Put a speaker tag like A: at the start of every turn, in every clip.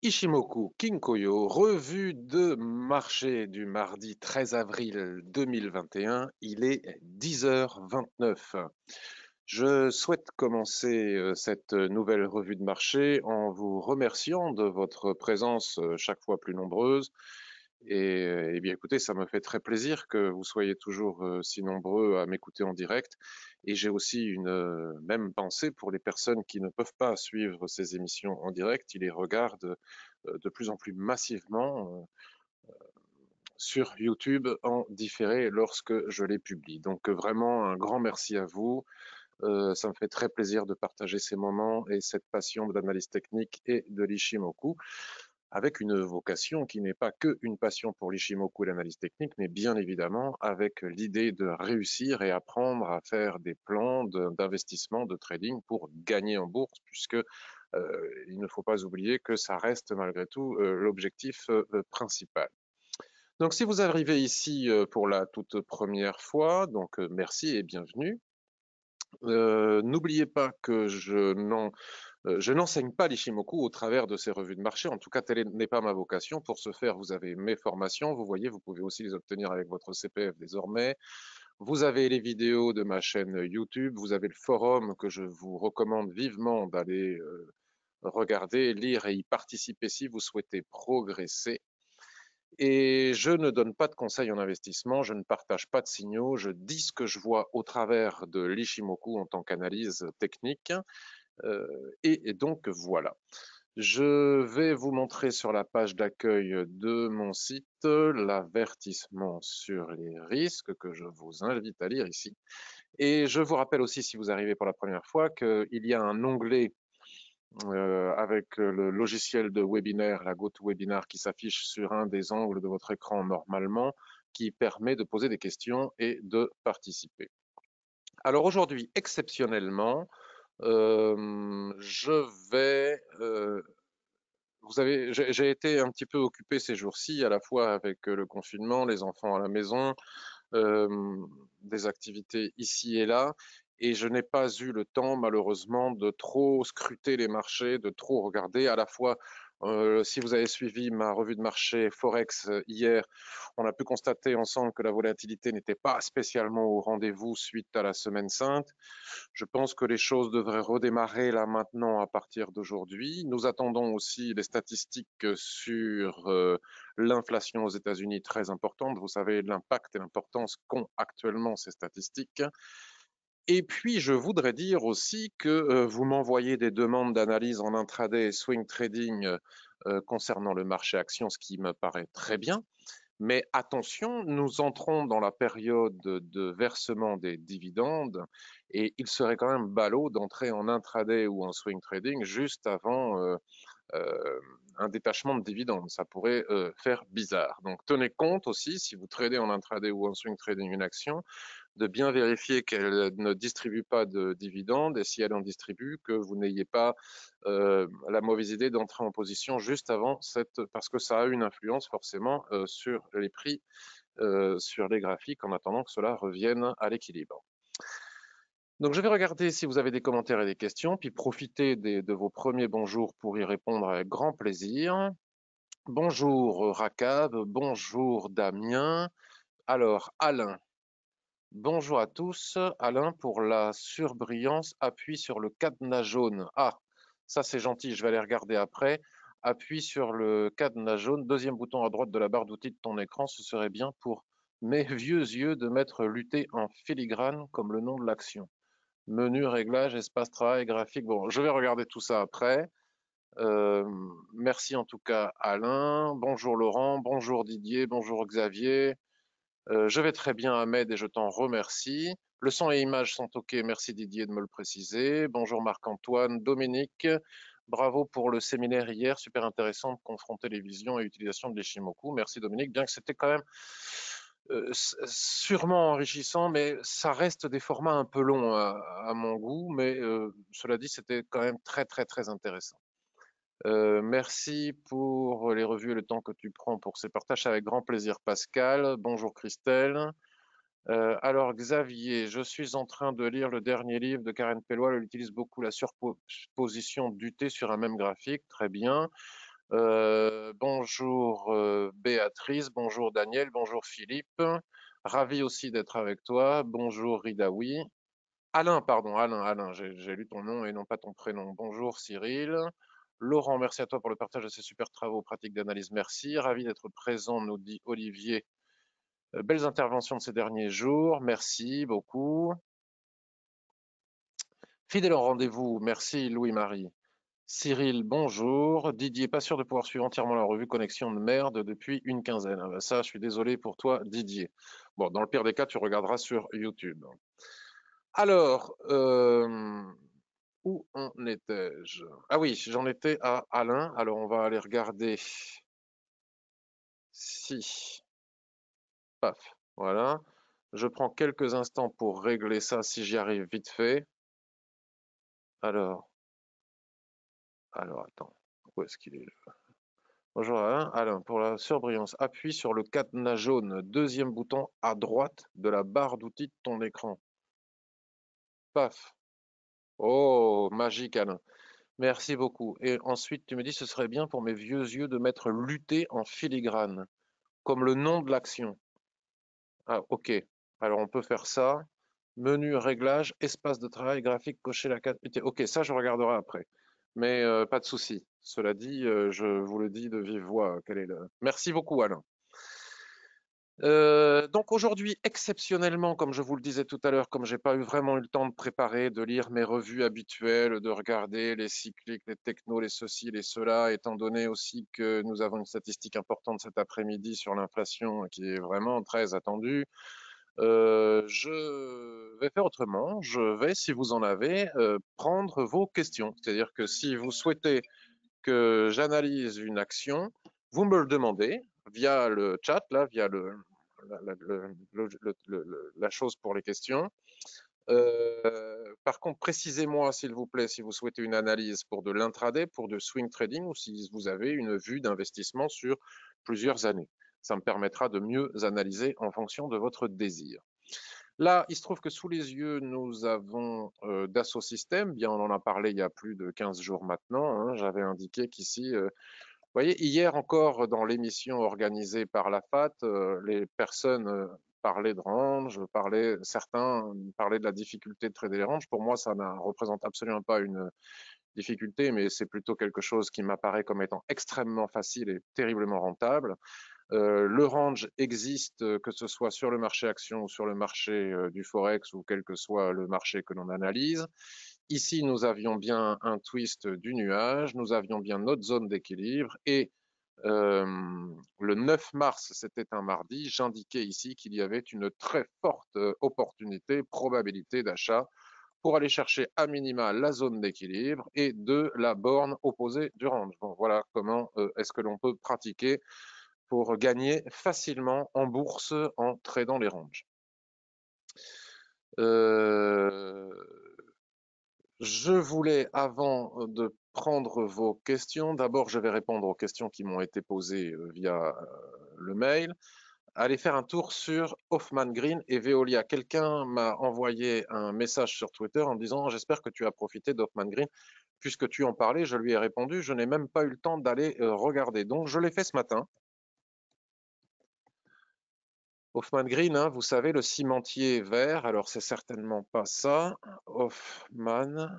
A: Ishimoku Kinkoyo, revue de marché du mardi 13 avril 2021, il est 10h29. Je souhaite commencer cette nouvelle revue de marché en vous remerciant de votre présence chaque fois plus nombreuse. Et bien écoutez, ça me fait très plaisir que vous soyez toujours si nombreux à m'écouter en direct. Et j'ai aussi une même pensée pour les personnes qui ne peuvent pas suivre ces émissions en direct. Ils les regardent de plus en plus massivement sur YouTube en différé lorsque je les publie. Donc vraiment un grand merci à vous. Ça me fait très plaisir de partager ces moments et cette passion de l'analyse technique et de l'Ishimoku avec une vocation qui n'est pas qu'une passion pour l'Ishimoku et l'analyse technique, mais bien évidemment avec l'idée de réussir et apprendre à faire des plans d'investissement, de trading pour gagner en bourse, puisque il ne faut pas oublier que ça reste malgré tout l'objectif principal. Donc si vous arrivez ici pour la toute première fois, donc merci et bienvenue. N'oubliez pas que je n'enseigne pas l'Ishimoku au travers de ces revues de marché. En tout cas, telle n'est pas ma vocation. Pour ce faire, vous avez mes formations. Vous voyez, vous pouvez aussi les obtenir avec votre CPF désormais. Vous avez les vidéos de ma chaîne YouTube. Vous avez le forum que je vous recommande vivement d'aller regarder, lire et y participer si vous souhaitez progresser. Et je ne donne pas de conseils en investissement, je ne partage pas de signaux, je dis ce que je vois au travers de l'Ishimoku en tant qu'analyse technique. Et donc voilà. Je vais vous montrer sur la page d'accueil de mon site l'avertissement sur les risques que je vous invite à lire ici. Et je vous rappelle aussi, si vous arrivez pour la première fois, qu'il y a un onglet avec le logiciel de webinaire, la GoToWebinar, qui s'affiche sur un des angles de votre écran normalement, qui permet de poser des questions et de participer. Alors aujourd'hui, exceptionnellement, je vais j'ai été un petit peu occupé ces jours-ci, à la fois avec le confinement, les enfants à la maison, euh, des activités ici et là, et je n'ai pas eu le temps, malheureusement, de trop scruter les marchés, de trop regarder. À la fois, si vous avez suivi ma revue de marché Forex hier, on a pu constater ensemble que la volatilité n'était pas spécialement au rendez-vous suite à la semaine sainte. Je pense que les choses devraient redémarrer là maintenant à partir d'aujourd'hui. Nous attendons aussi les statistiques sur l'inflation aux États-Unis très importante. Vous savez l'impact et l'importance qu'ont actuellement ces statistiques. Et puis, je voudrais dire aussi que vous m'envoyez des demandes d'analyse en intraday et swing trading concernant le marché action, ce qui me paraît très bien. Mais attention, nous entrons dans la période de versement des dividendes et il serait quand même ballot d'entrer en intraday ou en swing trading juste avant euh, un détachement de dividendes. Ça pourrait faire bizarre. Donc tenez compte aussi, si vous tradez en intraday ou en swing trading une action, de bien vérifier qu'elle ne distribue pas de dividendes et si elle en distribue, que vous n'ayez pas la mauvaise idée d'entrer en position juste avant parce que ça a une influence forcément sur les prix, sur les graphiques en attendant que cela revienne à l'équilibre. Donc je vais regarder si vous avez des commentaires et des questions, puis profiter de vos premiers bonjours pour y répondre avec grand plaisir. Bonjour Rakab, bonjour Damien. Alors Alain, bonjour à tous. Alain, pour la surbrillance, appuie sur le cadenas jaune. Ah, ça c'est gentil, je vais aller regarder après. Appuie sur le cadenas jaune, deuxième bouton à droite de la barre d'outils de ton écran. Ce serait bien pour mes vieux yeux de mettre lutter en filigrane comme le nom de l'action. Menu, réglage, espace travail, graphique. Bon, je vais regarder tout ça après. Euh, merci en tout cas Alain. Bonjour Laurent, bonjour Didier, bonjour Xavier. Je vais très bien Ahmed et je t'en remercie. Le son et images sont OK, merci Didier de me le préciser. Bonjour Marc-Antoine, Dominique. Bravo pour le séminaire hier, super intéressant de confronter les visions et l'utilisation de l'Ishimoku. Merci Dominique, bien que c'était quand même sûrement enrichissant, mais ça reste des formats un peu longs à mon goût, mais cela dit, c'était quand même très très très intéressant. Merci pour les revues et le temps que tu prends pour ces partages avec grand plaisir, Pascal. Bonjour Christelle. Alors Xavier, je suis en train de lire le dernier livre de Karen Pellois. Elle utilise beaucoup la surposition d'UT sur un même graphique. Très bien. Bonjour Béatrice, bonjour Daniel, bonjour Philippe. Ravi aussi d'être avec toi. Bonjour Ridawi. Alain, pardon, Alain, j'ai lu ton nom et non pas ton prénom. Bonjour Cyril. Laurent, merci à toi pour le partage de ces super travaux pratiques d'analyse. Merci. Ravi d'être présent, nous dit Olivier. Belles interventions de ces derniers jours. Merci beaucoup. Fidèle en rendez-vous. Merci Louis-Marie. Cyril, bonjour. Didier, pas sûr de pouvoir suivre entièrement la revue Connexion de merde depuis une quinzaine. Ah bah ça, je suis désolé pour toi, Didier. Bon, dans le pire des cas, tu regarderas sur YouTube. Alors, où en étais-je? Ah oui, j'en étais à Alain. Alors, on va aller regarder si. Paf, voilà. Je prends quelques instants pour régler ça si j'y arrive vite fait. Alors, attends. Où est-ce qu'il est? Bonjour Alain. Alain, pour la surbrillance, appuie sur le cadenas jaune, deuxième bouton à droite de la barre d'outils de ton écran. Paf. Oh, magique Alain. Merci beaucoup. Et ensuite, tu me dis, ce serait bien pour mes vieux yeux de mettre lutter en filigrane, comme le nom de l'action. Ah, ok. Alors, on peut faire ça. Menu, réglage, espace de travail, graphique, cocher la case. Ok, ça, je regarderai après. Mais pas de souci. Cela dit, je vous le dis de vive voix. Merci beaucoup, Alain. Donc aujourd'hui, exceptionnellement, comme je vous le disais tout à l'heure, comme j'ai pas eu vraiment eu le temps de préparer, de lire mes revues habituelles, de regarder les cycliques, les technos, les ceci, les cela, étant donné aussi que nous avons une statistique importante cet après-midi sur l'inflation qui est vraiment très attendue, je vais faire autrement. Je vais, si vous en avez, prendre vos questions. C'est-à-dire que si vous souhaitez que j'analyse une action, vous me le demandez via le chat, là, via la chose pour les questions. Par contre, précisez-moi, s'il vous plaît, si vous souhaitez une analyse pour de l'intraday, pour de swing trading, ou si vous avez une vue d'investissement sur plusieurs années. Ça me permettra de mieux analyser en fonction de votre désir. Là, il se trouve que sous les yeux, nous avons Dassault Systèmes. Bien, on en a parlé il y a plus de 15 jours maintenant. Hein. J'avais indiqué qu'ici, vous voyez, hier encore, dans l'émission organisée par la FAT, les personnes parlaient de range, certains parlaient de la difficulté de trader les ranges. Pour moi, ça ne représente absolument pas une difficulté, mais c'est plutôt quelque chose qui m'apparaît comme étant extrêmement facile et terriblement rentable. Le range existe, que ce soit sur le marché action ou sur le marché du forex ou quel que soit le marché que l'on analyse. Ici, nous avions bien un twist du nuage, nous avions bien notre zone d'équilibre et le 9 mars, c'était un mardi, j'indiquais ici qu'il y avait une très forte opportunité, probabilité d'achat pour aller chercher à minima la zone d'équilibre et de la borne opposée du range. Bon, voilà comment est-ce que l'on peut pratiquer pour gagner facilement en bourse en tradant les ranges. Je voulais, avant de prendre vos questions, d'abord je vais répondre aux questions qui m'ont été posées via le mail. Aller faire un tour sur Hoffman Green et Veolia. Quelqu'un m'a envoyé un message sur Twitter en disant j'espère que tu as profité d'Hoffman Green. Puisque tu en parlais, je lui ai répondu, je n'ai même pas eu le temps d'aller regarder. Donc je l'ai fait ce matin. Hoffman Green, hein, vous savez, le cimentier vert, alors c'est certainement pas ça. Hoffman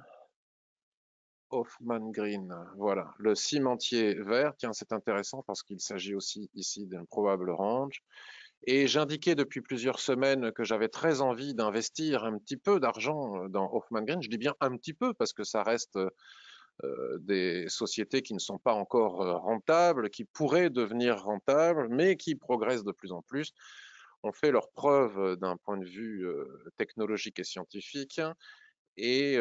A: Green, voilà, le cimentier vert. Tiens, c'est intéressant parce qu'il s'agit aussi ici d'un probable range. Et j'indiquais depuis plusieurs semaines que j'avais très envie d'investir un petit peu d'argent dans Hoffman Green. Je dis bien un petit peu parce que ça reste des sociétés qui ne sont pas encore rentables, qui pourraient devenir rentables, mais qui progressent de plus en plus, ont fait leurs preuves d'un point de vue technologique et scientifique et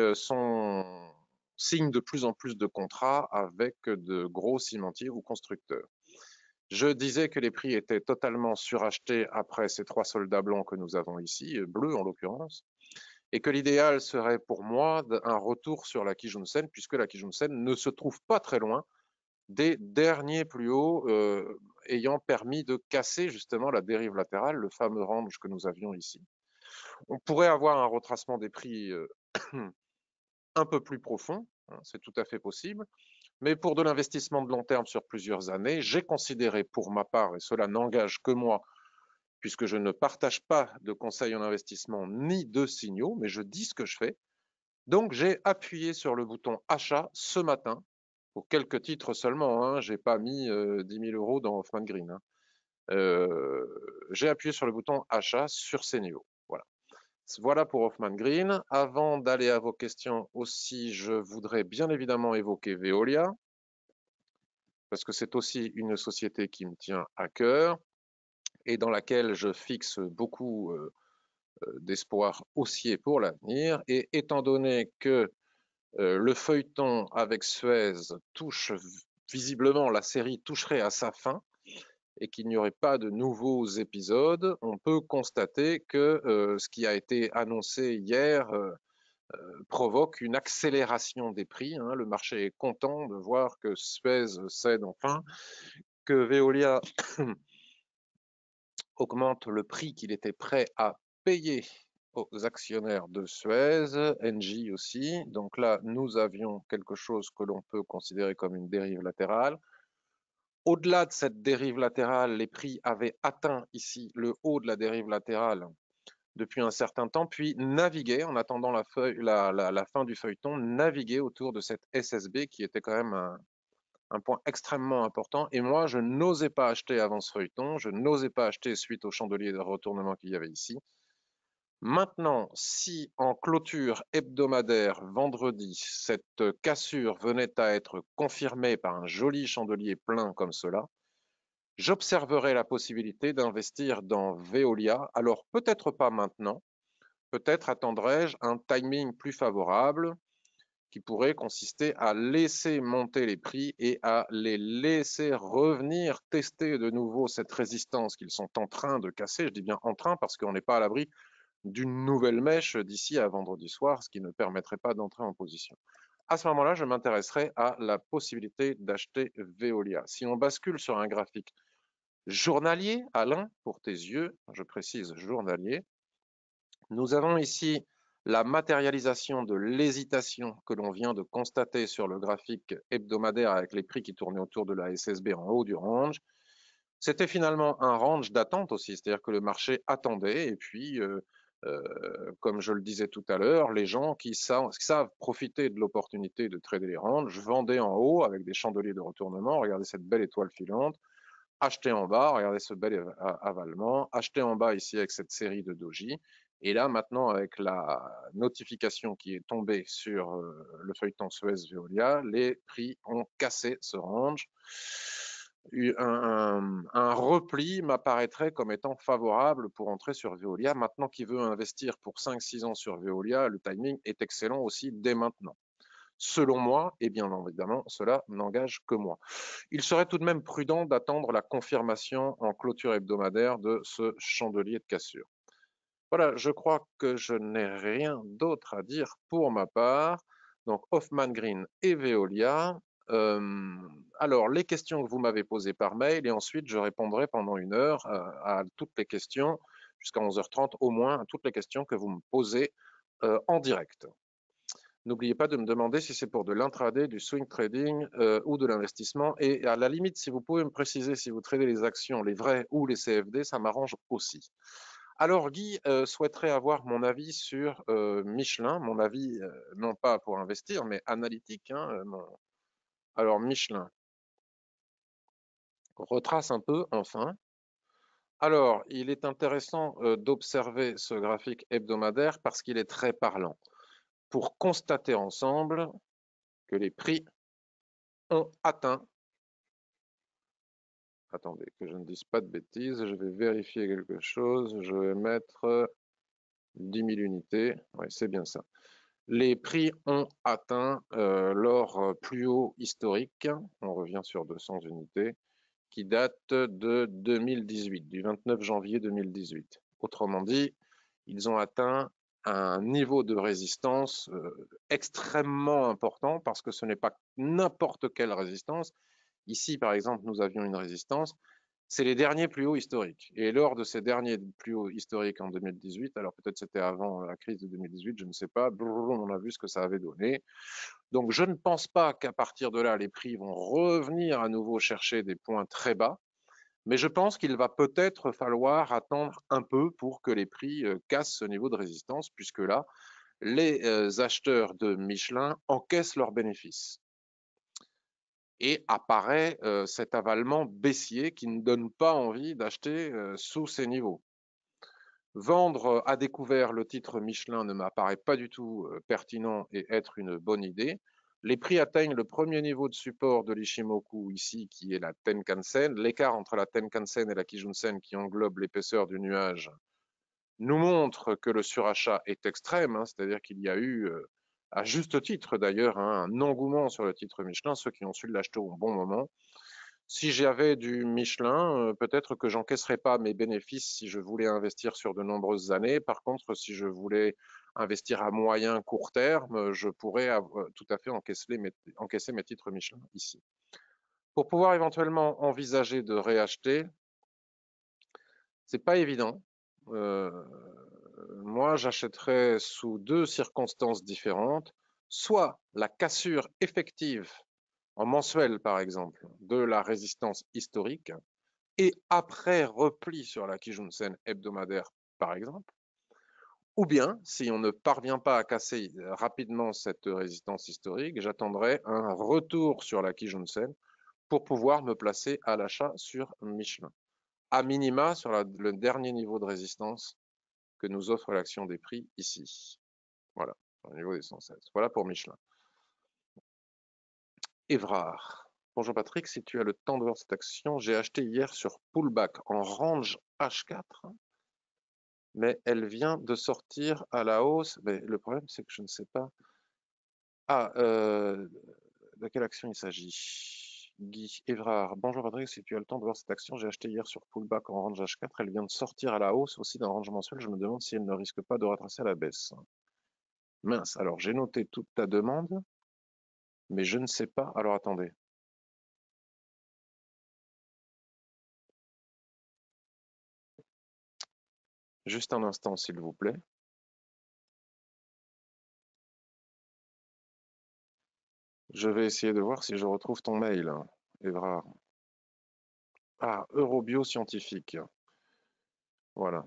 A: signent de plus en plus de contrats avec de gros cimentiers ou constructeurs. Je disais que les prix étaient totalement surachetés après ces 3 soldats blancs que nous avons ici, bleus en l'occurrence, et que l'idéal serait pour moi un retour sur la Kijun-sen, puisque la Kijun-sen ne se trouve pas très loin des derniers plus hauts ayant permis de casser justement la dérive latérale, le fameux range que nous avions ici. On pourrait avoir un retracement des prix un peu plus profond, hein, c'est tout à fait possible. Mais pour de l'investissement de long terme sur plusieurs années, j'ai considéré pour ma part, et cela n'engage que moi, puisque je ne partage pas de conseils en investissement ni de signaux, mais je dis ce que je fais. Donc j'ai appuyé sur le bouton achat ce matin, pour quelques titres seulement, hein, je n'ai pas mis 10 000 euros dans Hoffman Green. Hein. J'ai appuyé sur le bouton achat sur Ceneo. Voilà. Voilà pour Hoffman Green. Avant d'aller à vos questions aussi, je voudrais bien évidemment évoquer Veolia, parce que c'est aussi une société qui me tient à cœur et dans laquelle je fixe beaucoup d'espoir haussier pour l'avenir. Et étant donné que le feuilleton avec Suez touche visiblement, la série toucherait à sa fin et qu'il n'y aurait pas de nouveaux épisodes, on peut constater que ce qui a été annoncé hier provoque une accélération des prix. Hein. Le marché est content de voir que Suez cède enfin, que Veolia augmente le prix qu'il était prêt à payer aux actionnaires de Suez, Engie aussi. Donc là, nous avions quelque chose que l'on peut considérer comme une dérive latérale. Au-delà de cette dérive latérale, les prix avaient atteint ici le haut de la dérive latérale depuis un certain temps, puis naviguaient, en attendant la fin du feuilleton, naviguaient autour de cette SSB qui était quand même un point extrêmement important. Et moi, je n'osais pas acheter avant ce feuilleton, je n'osais pas acheter suite au chandelier de retournement qu'il y avait ici. Maintenant, si en clôture hebdomadaire vendredi, cette cassure venait à être confirmée par un joli chandelier plein comme cela, j'observerais la possibilité d'investir dans Veolia. Alors peut-être pas maintenant, peut-être attendrai-je un timing plus favorable qui pourrait consister à laisser monter les prix et à les laisser revenir tester de nouveau cette résistance qu'ils sont en train de casser. Je dis bien en train parce qu'on n'est pas à l'abri d'une nouvelle mèche d'ici à vendredi soir, ce qui ne permettrait pas d'entrer en position. À ce moment-là, je m'intéresserai à la possibilité d'acheter Veolia. Si on bascule sur un graphique journalier, Alain, pour tes yeux, je précise journalier, nous avons ici la matérialisation de l'hésitation que l'on vient de constater sur le graphique hebdomadaire avec les prix qui tournaient autour de la SSB en haut du range. C'était finalement un range d'attente aussi, c'est-à-dire que le marché attendait et puis, comme je le disais tout à l'heure, les gens qui savent profiter de l'opportunité de trader les ranges vendaient en haut avec des chandeliers de retournement. Regardez cette belle étoile filante. Acheter en bas, regardez ce bel avalement, acheter en bas ici avec cette série de doji. Et là, maintenant, avec la notification qui est tombée sur le feuilleton Suez Veolia, les prix ont cassé ce range. Un repli m'apparaîtrait comme étant favorable pour entrer sur Veolia. Maintenant qui veut investir pour 5-6 ans sur Veolia, le timing est excellent aussi dès maintenant. Selon moi, et bien évidemment, cela n'engage que moi. Il serait tout de même prudent d'attendre la confirmation en clôture hebdomadaire de ce chandelier de cassure. Voilà, je crois que je n'ai rien d'autre à dire pour ma part. Donc Hoffman Green et Veolia. Alors, les questions que vous m'avez posées par mail, et ensuite je répondrai pendant 1 heure à toutes les questions, jusqu'à 11h30 au moins, à toutes les questions que vous me posez en direct. N'oubliez pas de me demander si c'est pour de l'intraday, du swing trading ou de l'investissement. Et à la limite, si vous pouvez me préciser si vous tradez les actions, les vraies ou les CFD, ça m'arrange aussi. Alors Guy souhaiterait avoir mon avis sur Michelin, mon avis non pas pour investir, mais analytique. Hein, Alors Michelin, retrace un peu enfin. Alors, il est intéressant d'observer ce graphique hebdomadaire parce qu'il est très parlant. Pour constater ensemble que les prix ont atteint, attendez que je ne dise pas de bêtises, je vais vérifier quelque chose, je vais mettre 10 000 unités, oui c'est bien ça. Les prix ont atteint leur plus haut historique, on revient sur 200 unités, qui date de 2018, du 29 janvier 2018. Autrement dit, ils ont atteint un niveau de résistance extrêmement important parce que ce n'est pas n'importe quelle résistance. Ici, par exemple, nous avions une résistance c'est les derniers plus hauts historiques. Et lors de ces derniers plus hauts historiques en 2018, alors peut-être c'était avant la crise de 2018, je ne sais pas, on a vu ce que ça avait donné. Donc je ne pense pas qu'à partir de là, les prix vont revenir à nouveau chercher des points très bas, mais je pense qu'il va peut-être falloir attendre un peu pour que les prix cassent ce niveau de résistance, puisque là, les acheteurs de Michelin encaissent leurs bénéfices. Et apparaît cet avalement baissier qui ne donne pas envie d'acheter sous ces niveaux. Vendre à découvert le titre Michelin ne m'apparaît pas du tout pertinent et être une bonne idée. Les prix atteignent le premier niveau de support de l'Ishimoku ici, qui est la Tenkan-sen. L'écart entre la Tenkan-sen et la Kijun-sen, qui englobe l'épaisseur du nuage, nous montre que le surachat est extrême, hein, c'est-à-dire qu'il y a eu, à juste titre d'ailleurs, hein, un engouement sur le titre Michelin, ceux qui ont su l'acheter au bon moment. Si j'avais du Michelin, peut-être que j'encaisserais pas mes bénéfices si je voulais investir sur de nombreuses années. Par contre, si je voulais investir à moyen, court terme, je pourrais tout à fait encaisser mes titres Michelin ici. Pour pouvoir éventuellement envisager de réacheter, c'est pas évident. Moi, j'achèterais sous deux circonstances différentes, soit la cassure effective en mensuel, par exemple, de la résistance historique, et après repli sur la Kijun-sen hebdomadaire, par exemple, ou bien, si on ne parvient pas à casser rapidement cette résistance historique, j'attendrai un retour sur la Kijun-sen pour pouvoir me placer à l'achat sur Michelin. À minima, sur le dernier niveau de résistance que nous offre l'action des prix ici. Voilà, au niveau des 116. Voilà pour Michelin. Évrard. Bonjour Patrick, si tu as le temps de voir cette action, j'ai acheté hier sur Pullback en range H4, mais elle vient de sortir à la hausse. Mais le problème, c'est que je ne sais pas. Ah, de quelle action il s'agit? Guy Évrard. Bonjour Patrick, si tu as le temps de voir cette action, j'ai acheté hier sur Pullback en range H4, elle vient de sortir à la hausse aussi d'un range mensuel. Je me demande si elle ne risque pas de retracer à la baisse. Mince, alors j'ai noté toute ta demande, mais je ne sais pas. Alors attendez. Juste un instant, s'il vous plaît. Je vais essayer de voir si je retrouve ton mail, Évrard. Ah, Eurobio scientifique. Voilà.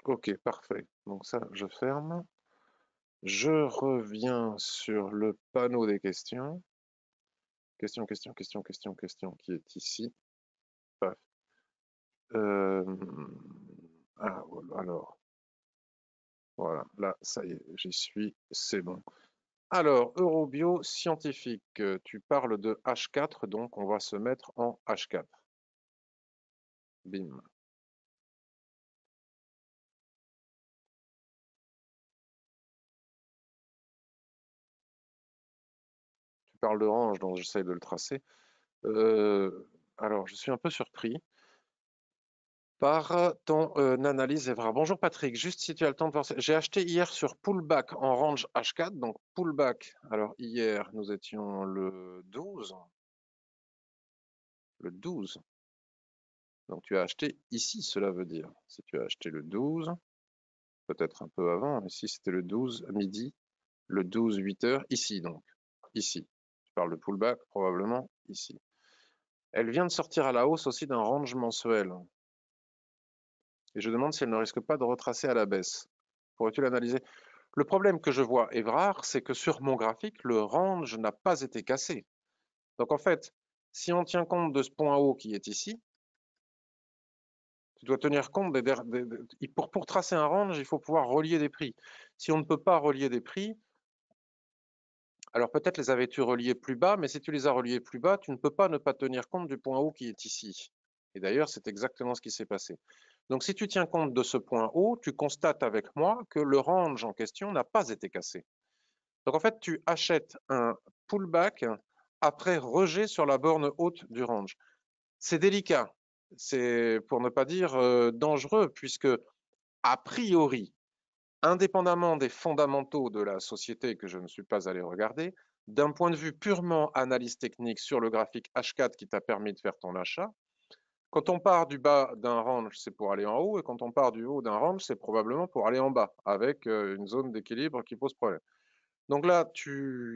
A: Ok, parfait. Donc ça, je ferme. Je reviens sur le panneau des questions. Question, question, question, question, question, qui est ici. Paf. Euh, alors, voilà, là, ça y est, j'y suis, c'est bon. Alors, Eurobio scientifique, tu parles de H4, donc on va se mettre en H4. Bim. Tu parles de range, donc j'essaie de le tracer. Alors, je suis un peu surpris par ton analyse, Evra. Bonjour Patrick, juste si tu as le temps de voir. J'ai acheté hier sur Pullback en range H4, donc Pullback. Alors, hier, nous étions le 12. Le 12. Donc, tu as acheté ici, cela veut dire. Si tu as acheté le 12, peut-être un peu avant, ici c'était le 12 midi, le 12 8 heures, ici donc. Ici. Tu parles de Pullback, probablement ici. Elle vient de sortir à la hausse aussi d'un range mensuel. Et je demande si elle ne risque pas de retracer à la baisse. Pourrais-tu l'analyser? Le problème que je vois, Évrard, c'est que sur mon graphique, le range n'a pas été cassé. Donc en fait, si on tient compte de ce point haut qui est ici, tu dois tenir compte pour tracer un range, il faut pouvoir relier des prix. Si on ne peut pas relier des prix, alors peut-être les avais-tu reliés plus bas, mais si tu les as reliés plus bas, tu ne peux pas ne pas tenir compte du point haut qui est ici. Et d'ailleurs, c'est exactement ce qui s'est passé. Donc si tu tiens compte de ce point haut, tu constates avec moi que le range en question n'a pas été cassé. Donc en fait, tu achètes un pullback après rejet sur la borne haute du range. C'est délicat, c'est pour ne pas dire dangereux, puisque a priori, indépendamment des fondamentaux de la société que je ne suis pas allé regarder, d'un point de vue purement analyse technique sur le graphique H4 qui t'a permis de faire ton achat, quand on part du bas d'un range, c'est pour aller en haut, et quand on part du haut d'un range, c'est probablement pour aller en bas, avec une zone d'équilibre qui pose problème. Donc là,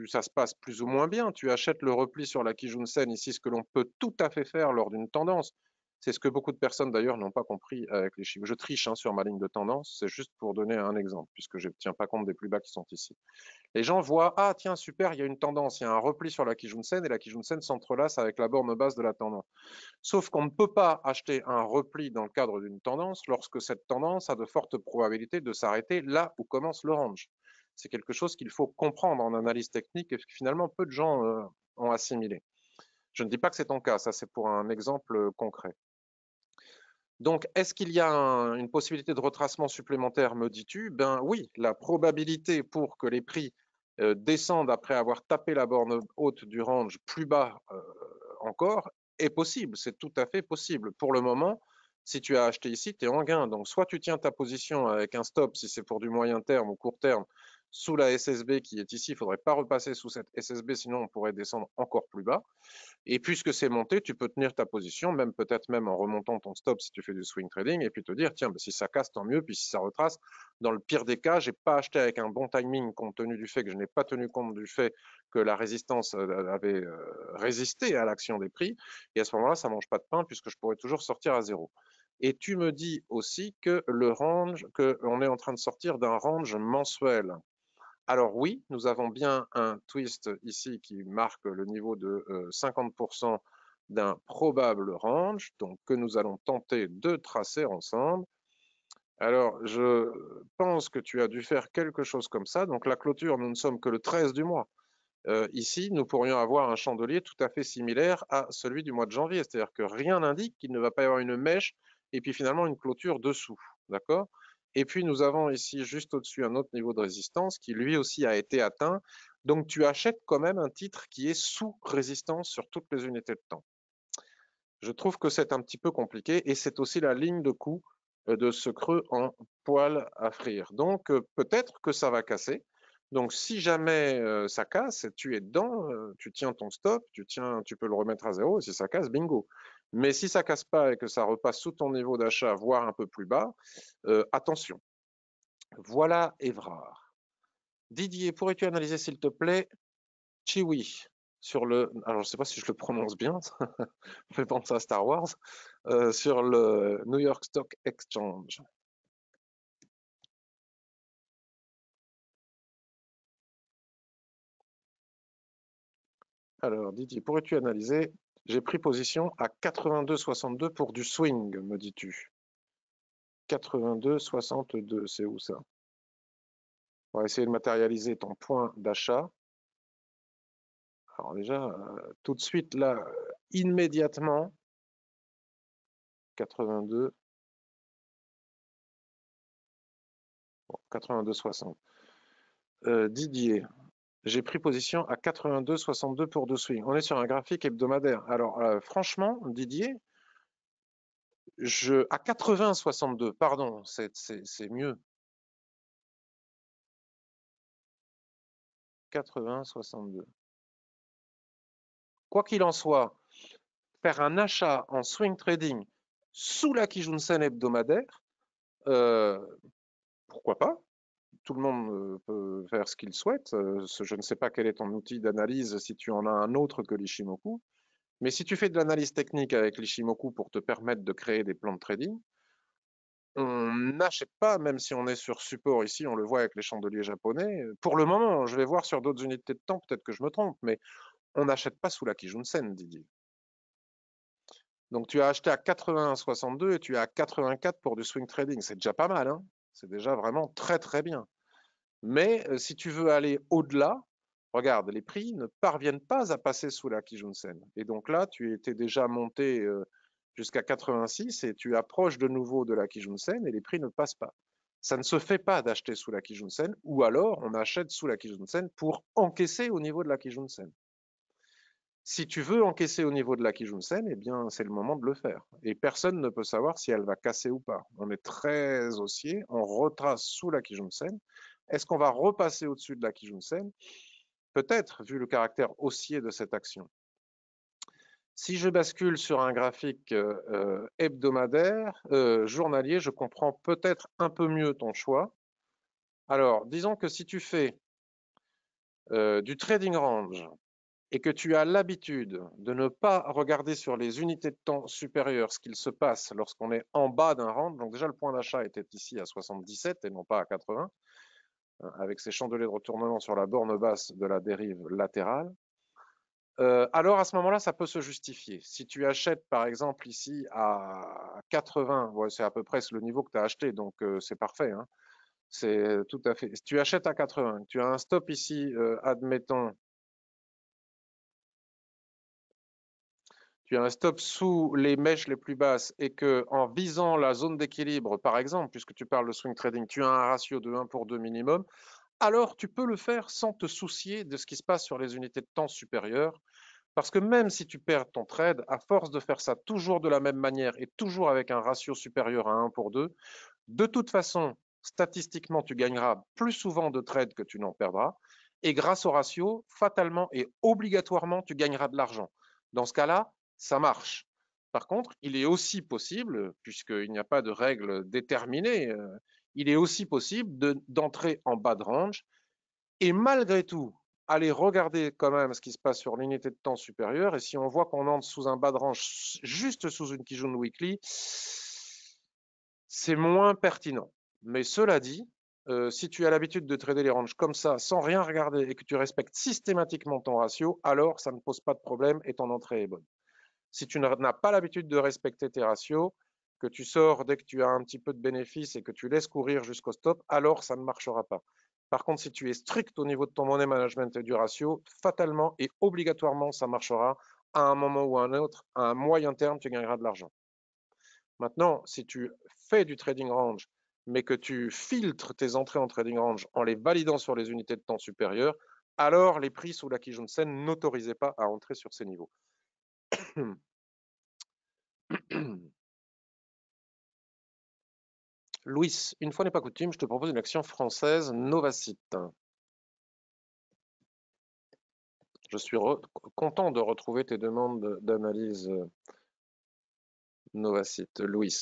A: ça se passe plus ou moins bien. Tu achètes le repli sur la Kijun-sen, ici, ce que l'on peut tout à fait faire lors d'une tendance. C'est ce que beaucoup de personnes d'ailleurs n'ont pas compris avec les chiffres. Je triche sur ma ligne de tendance, c'est juste pour donner un exemple, puisque je ne tiens pas compte des plus bas qui sont ici. Les gens voient, ah tiens, super, il y a une tendance, il y a un repli sur la Kijun-sen, et la Kijun-sen s'entrelace avec la borne basse de la tendance. Sauf qu'on ne peut pas acheter un repli dans le cadre d'une tendance lorsque cette tendance a de fortes probabilités de s'arrêter là où commence le range. C'est quelque chose qu'il faut comprendre en analyse technique et que finalement peu de gens ont assimilé. Je ne dis pas que c'est ton cas, ça c'est pour un exemple concret. Donc, est-ce qu'il y a une possibilité de retracement supplémentaire, me dis-tu? Ben oui, la probabilité pour que les prix descendent après avoir tapé la borne haute du range plus bas encore est possible, c'est tout à fait possible. Pour le moment, si tu as acheté ici, tu es en gain. Donc, soit tu tiens ta position avec un stop si c'est pour du moyen terme ou court terme sous la SSB qui est ici. Il ne faudrait pas repasser sous cette SSB, sinon on pourrait descendre encore plus bas. Et puisque c'est monté, tu peux tenir ta position, même peut-être même en remontant ton stop si tu fais du swing trading, et puis te dire, tiens, si ça casse, tant mieux, puis si ça retrace, dans le pire des cas, j'ai pas acheté avec un bon timing compte tenu du fait que je n'ai pas tenu compte du fait que la résistance avait résisté à l'action des prix, et à ce moment-là, ça mange pas de pain puisque je pourrais toujours sortir à zéro. Et tu me dis aussi que le range, qu'on est en train de sortir d'un range mensuel. Alors oui, nous avons bien un twist ici qui marque le niveau de 50% d'un probable range, donc que nous allons tenter de tracer ensemble. Alors, je pense que tu as dû faire quelque chose comme ça. Donc la clôture, nous ne sommes que le 13 du mois. Ici, nous pourrions avoir un chandelier tout à fait similaire à celui du mois de janvier. C'est-à-dire que rien n'indique qu'il ne va pas y avoir une mèche et puis finalement une clôture dessous. D'accord? Et puis nous avons ici juste au-dessus un autre niveau de résistance qui lui aussi a été atteint. Donc tu achètes quand même un titre qui est sous résistance sur toutes les unités de temps. Je trouve que c'est un petit peu compliqué et c'est aussi la ligne de coup de ce creux en poil à frire. Donc peut-être que ça va casser. Donc si jamais ça casse, tu es dedans, tu tiens ton stop, tu peux le remettre à zéro et si ça casse, bingo. Mais si ça casse pas et que ça repasse sous ton niveau d'achat, voire un peu plus bas, attention. Voilà Évrard. Didier, pourrais-tu analyser s'il te plaît Chiwi sur le, alors je ne sais pas si je le prononce bien, ça me fait penser à Star Wars, sur le New York Stock Exchange. Alors Didier, pourrais-tu analyser? J'ai pris position à 82,62 pour du swing, me dis-tu. 82,62, c'est où ça? On va essayer de matérialiser ton point d'achat. Alors déjà, tout de suite là, immédiatement, 82, bon, 82,60. Didier, j'ai pris position à 82,62 pour deux swing. On est sur un graphique hebdomadaire. Alors, franchement, Didier, à 80,62, pardon, c'est mieux. 80,62. Quoi qu'il en soit, faire un achat en swing trading sous la Kijun-sen hebdomadaire, euh, pourquoi pas? Tout le monde peut faire ce qu'il souhaite. Je ne sais pas quel est ton outil d'analyse, si tu en as un autre que l'Ishimoku. Mais si tu fais de l'analyse technique avec l'Ishimoku pour te permettre de créer des plans de trading, on n'achète pas, même si on est sur support ici, on le voit avec les chandeliers japonais. Pour le moment, je vais voir sur d'autres unités de temps, peut-être que je me trompe, mais on n'achète pas sous la Kijun-sen, Didier. Donc tu as acheté à 81,62 et tu es à 84 pour du swing trading. C'est déjà pas mal, hein? C'est déjà vraiment très très bien. Mais si tu veux aller au-delà, regarde, les prix ne parviennent pas à passer sous la Kijun-sen. Et donc là, tu étais déjà monté jusqu'à 86 et tu approches de nouveau de la Kijun-sen et les prix ne passent pas. Ça ne se fait pas d'acheter sous la Kijun-sen ou alors on achète sous la Kijun-sen pour encaisser au niveau de la Kijun-sen. Si tu veux encaisser au niveau de la Kijun-sen, eh bien, c'est le moment de le faire. Et personne ne peut savoir si elle va casser ou pas. On est très haussier, on retrace sous la Kijun-sen. Est-ce qu'on va repasser au-dessus de la Kijun-sen? Peut-être, vu le caractère haussier de cette action. Si je bascule sur un graphique hebdomadaire, journalier, je comprends peut-être un peu mieux ton choix. Alors, disons que si tu fais du trading range et que tu as l'habitude de ne pas regarder sur les unités de temps supérieures ce qu'il se passe lorsqu'on est en bas d'un range, donc déjà le point d'achat était ici à 77 et non pas à 80, avec ces chandeliers de retournement sur la borne basse de la dérive latérale, alors à ce moment-là, ça peut se justifier. Si tu achètes par exemple ici à 80, ouais, c'est à peu près le niveau que tu as acheté, donc c'est parfait, hein. C'est tout à fait. Si tu achètes à 80, tu as un stop ici, admettons, tu as un stop sous les mèches les plus basses et que en visant la zone d'équilibre, par exemple, puisque tu parles de swing trading, tu as un ratio de 1 pour 2 minimum, alors tu peux le faire sans te soucier de ce qui se passe sur les unités de temps supérieures. Parce que même si tu perds ton trade, à force de faire ça toujours de la même manière et toujours avec un ratio supérieur à 1 pour 2, de toute façon, statistiquement, tu gagneras plus souvent de trades que tu n'en perdras. Et grâce au ratio, fatalement et obligatoirement, tu gagneras de l'argent. Dans ce cas-là, ça marche. Par contre, il est aussi possible, puisqu'il n'y a pas de règle déterminée, il est aussi possible d'entrer en bas de range et malgré tout, aller regarder quand même ce qui se passe sur l'unité de temps supérieure. Et si on voit qu'on entre sous un bas de range, juste sous une Kijun Weekly, c'est moins pertinent. Mais cela dit, si tu as l'habitude de trader les ranges comme ça, sans rien regarder, et que tu respectes systématiquement ton ratio, alors ça ne pose pas de problème et ton entrée est bonne. Si tu n'as pas l'habitude de respecter tes ratios, que tu sors dès que tu as un petit peu de bénéfice et que tu laisses courir jusqu'au stop, alors ça ne marchera pas. Par contre, si tu es strict au niveau de ton money management et du ratio, fatalement et obligatoirement, ça marchera à un moment ou à un autre. À un moyen terme, tu gagneras de l'argent. Maintenant, si tu fais du trading range, mais que tu filtres tes entrées en trading range en les validant sur les unités de temps supérieures, alors les prix sous la Kijun-sen n'autorisaient pas à entrer sur ces niveaux. Louis, une fois n'est pas coutume, je te propose une action française, Novacite. Je suis content de retrouver tes demandes d'analyse, Novacite. Louis.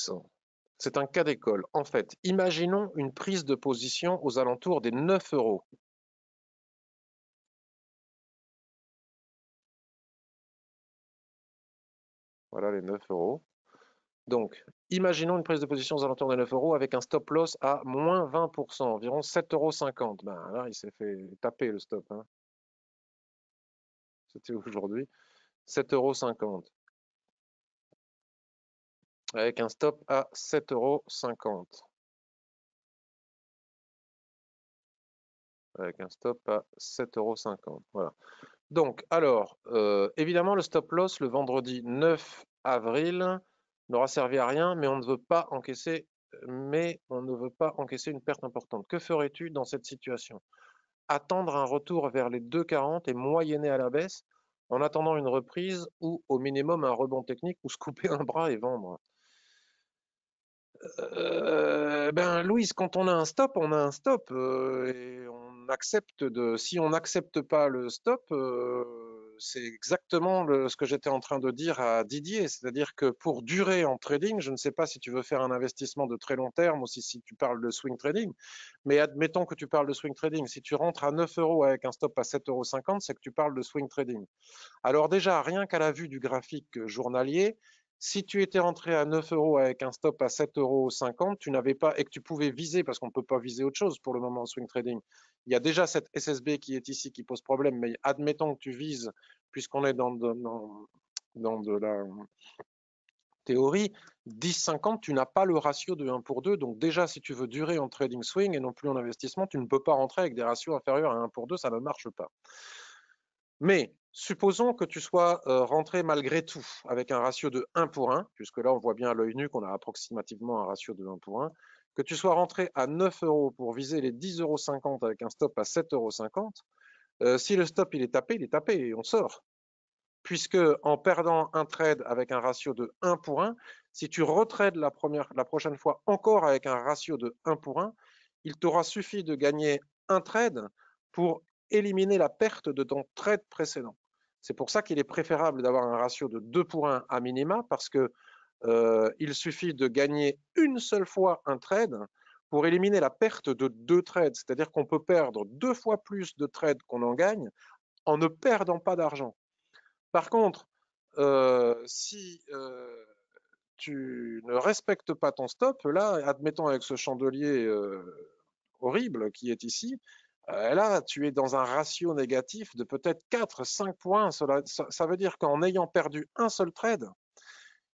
A: C'est un cas d'école. En fait, imaginons une prise de position aux alentours des 9 euros. Voilà les 9 euros. Donc, imaginons une prise de position aux alentours des 9 euros avec un stop loss à moins 20%, environ 7,50 €. Ben, là, il s'est fait taper le stop, hein. C'était aujourd'hui. 7,50 € avec un stop à 7,50 €. Avec un stop à 7,50 €. Voilà. Donc, alors, évidemment, le stop loss le vendredi 9 avril n'aura servi à rien, mais on ne veut pas encaisser, une perte importante. Que ferais-tu dans cette situation? Attendre un retour vers les 2,40 et moyenner à la baisse en attendant une reprise ou au minimum un rebond technique ou se couper un bras et vendre. Ben Louise, quand on a un stop, on a un stop et on accepte de. Si on n'accepte pas le stop, c'est exactement ce que j'étais en train de dire à Didier, c'est-à-dire que pour durer en trading, je ne sais pas si tu veux faire un investissement de très long terme ou si tu parles de swing trading, mais admettons que tu parles de swing trading. Si tu rentres à 9 euros avec un stop à 7,50 €, c'est que tu parles de swing trading. Alors déjà, rien qu'à la vue du graphique journalier, si tu étais rentré à 9 euros avec un stop à 7,50 €, tu n'avais pas, et que tu pouvais viser, parce qu'on ne peut pas viser autre chose pour le moment en swing trading, il y a déjà cette SSB qui est ici qui pose problème, mais admettons que tu vises, puisqu'on est dans de la théorie, 10-50, tu n'as pas le ratio de 1 pour 2, donc déjà si tu veux durer en trading swing et non plus en investissement, tu ne peux pas rentrer avec des ratios inférieurs à 1 pour 2, ça ne marche pas. Mais supposons que tu sois rentré malgré tout avec un ratio de 1 pour 1, puisque là on voit bien à l'œil nu qu'on a approximativement un ratio de 1 pour 1, que tu sois rentré à 9 euros pour viser les 10,50 € avec un stop à 7,50 €, si le stop il est tapé et on sort. puisque en perdant un trade avec un ratio de 1 pour 1, si tu retrades la prochaine fois encore avec un ratio de 1 pour 1, il t'aura suffi de gagner un trade pour éliminer la perte de ton trade précédent. C'est pour ça qu'il est préférable d'avoir un ratio de 2 pour 1 à minima, parce que il suffit de gagner une seule fois un trade pour éliminer la perte de 2 trades. C'est-à-dire qu'on peut perdre 2 fois plus de trades qu'on en gagne en ne perdant pas d'argent. Par contre, si tu ne respectes pas ton stop, là, admettons avec ce chandelier horrible qui est ici, là, tu es dans un ratio négatif de peut-être 4-5 points. Ça veut dire qu'en ayant perdu un seul trade,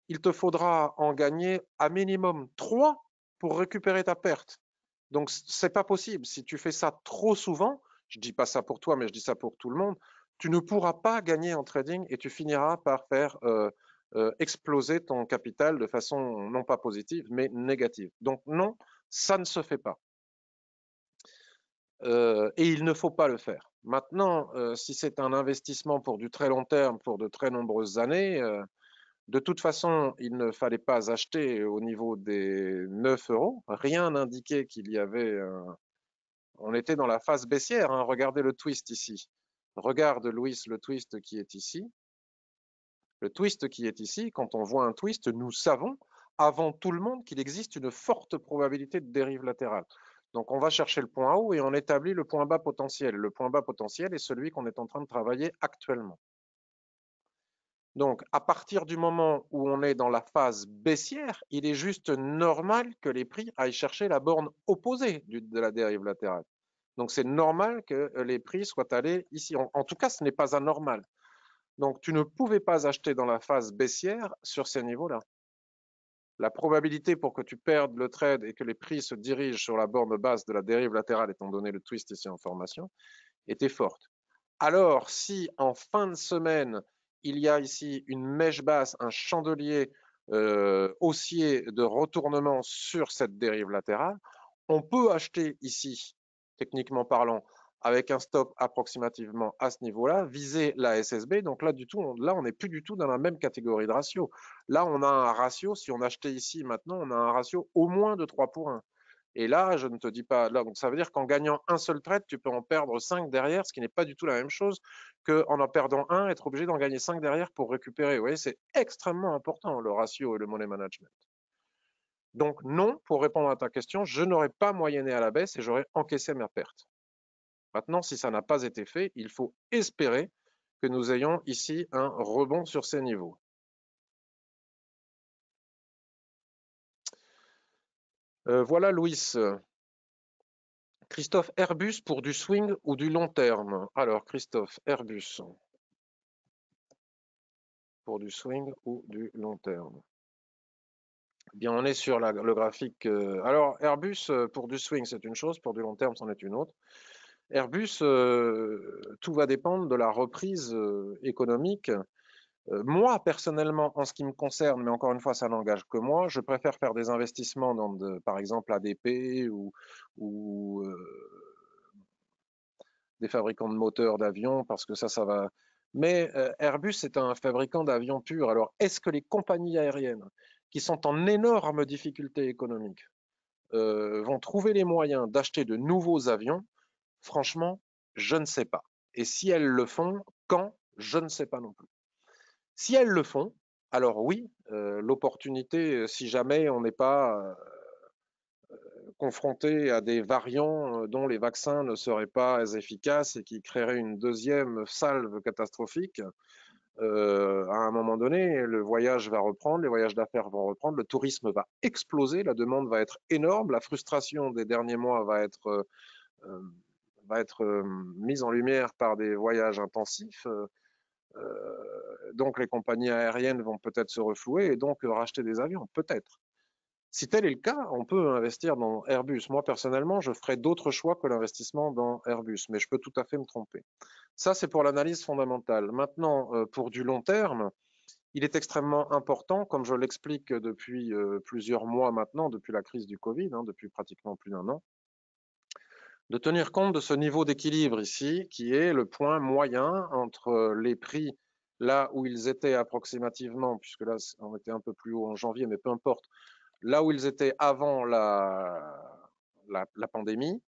A: il te faudra en gagner à minimum 3 pour récupérer ta perte. Donc, ce n'est pas possible. Si tu fais ça trop souvent, je ne dis pas ça pour toi, mais je dis ça pour tout le monde, tu ne pourras pas gagner en trading et tu finiras par faire exploser ton capital de façon non pas positive, mais négative. Donc, non, ça ne se fait pas. Et il ne faut pas le faire. Maintenant, si c'est un investissement pour du très long terme, pour de très nombreuses années, de toute façon, il ne fallait pas acheter au niveau des 9 euros. Rien n'indiquait qu'il y avait. On était dans la phase baissière. Hein. Regardez le twist ici. Regarde, Louis, le twist qui est ici. Le twist qui est ici, quand on voit un twist, nous savons avant tout le monde qu'il existe une forte probabilité de dérive latérale. Donc on va chercher le point haut et on établit le point bas potentiel. Le point bas potentiel est celui qu'on est en train de travailler actuellement. Donc, à partir du moment où on est dans la phase baissière, il est juste normal que les prix aillent chercher la borne opposée de la dérive latérale. Donc, c'est normal que les prix soient allés ici. En tout cas, ce n'est pas anormal. Donc, tu ne pouvais pas acheter dans la phase baissière sur ces niveaux-là. La probabilité pour que tu perdes le trade et que les prix se dirigent sur la borne basse de la dérive latérale, étant donné le twist ici en formation, était forte. Alors, si en fin de semaine, il y a ici une mèche basse, un chandelier haussier de retournement sur cette dérive latérale, on peut acheter ici, techniquement parlant, avec un stop approximativement à ce niveau-là, viser la SSB. Donc là, on n'est plus du tout dans la même catégorie de ratio. Là, on a un ratio, si on achetait ici maintenant, on a un ratio au moins de 3 pour 1. Et là, je ne te dis pas, là, donc ça veut dire qu'en gagnant un seul trade, tu peux en perdre 5 derrière, ce qui n'est pas du tout la même chose qu'en en perdant un, être obligé d'en gagner 5 derrière pour récupérer. Vous voyez, c'est extrêmement important, le ratio et le money management. Donc non, pour répondre à ta question, je n'aurais pas moyenné à la baisse et j'aurais encaissé ma perte. Maintenant, si ça n'a pas été fait, il faut espérer que nous ayons ici un rebond sur ces niveaux. Voilà, Louis. Christophe, Airbus pour du swing ou du long terme? Alors, Christophe, Airbus pour du swing ou du long terme? Bien, on est sur le graphique. Alors, Airbus pour du swing, c'est une chose, pour du long terme, c'en est une autre. Airbus, tout va dépendre de la reprise économique. Moi, personnellement, en ce qui me concerne, mais encore une fois, ça n'engage que moi, je préfère faire des investissements dans, par exemple, ADP ou des fabricants de moteurs d'avions, parce que ça va. Mais Airbus est un fabricant d'avions purs. Alors, est-ce que les compagnies aériennes qui sont en énorme difficulté économique vont trouver les moyens d'acheter de nouveaux avions? Franchement, je ne sais pas. Et si elles le font, quand? Je ne sais pas non plus. Si elles le font, alors oui, l'opportunité, si jamais on n'est pas confronté à des variants dont les vaccins ne seraient pas efficaces et qui créeraient une deuxième salve catastrophique, à un moment donné, le voyage va reprendre, les voyages d'affaires vont reprendre, le tourisme va exploser, la demande va être énorme, la frustration des derniers mois va être mise en lumière par des voyages intensifs. Donc les compagnies aériennes vont peut-être se reflouer et donc racheter des avions, peut-être. Si tel est le cas, on peut investir dans Airbus. Moi, personnellement, je ferai d'autres choix que l'investissement dans Airbus, mais je peux tout à fait me tromper. Ça, c'est pour l'analyse fondamentale. Maintenant, pour du long terme, il est extrêmement important, comme je l'explique depuis plusieurs mois maintenant, depuis la crise du Covid, hein, depuis pratiquement plus d'un an, de tenir compte de ce niveau d'équilibre ici, qui est le point moyen entre les prix là où ils étaient approximativement, puisque là on était un peu plus haut en janvier, mais peu importe, là où ils étaient avant la pandémie,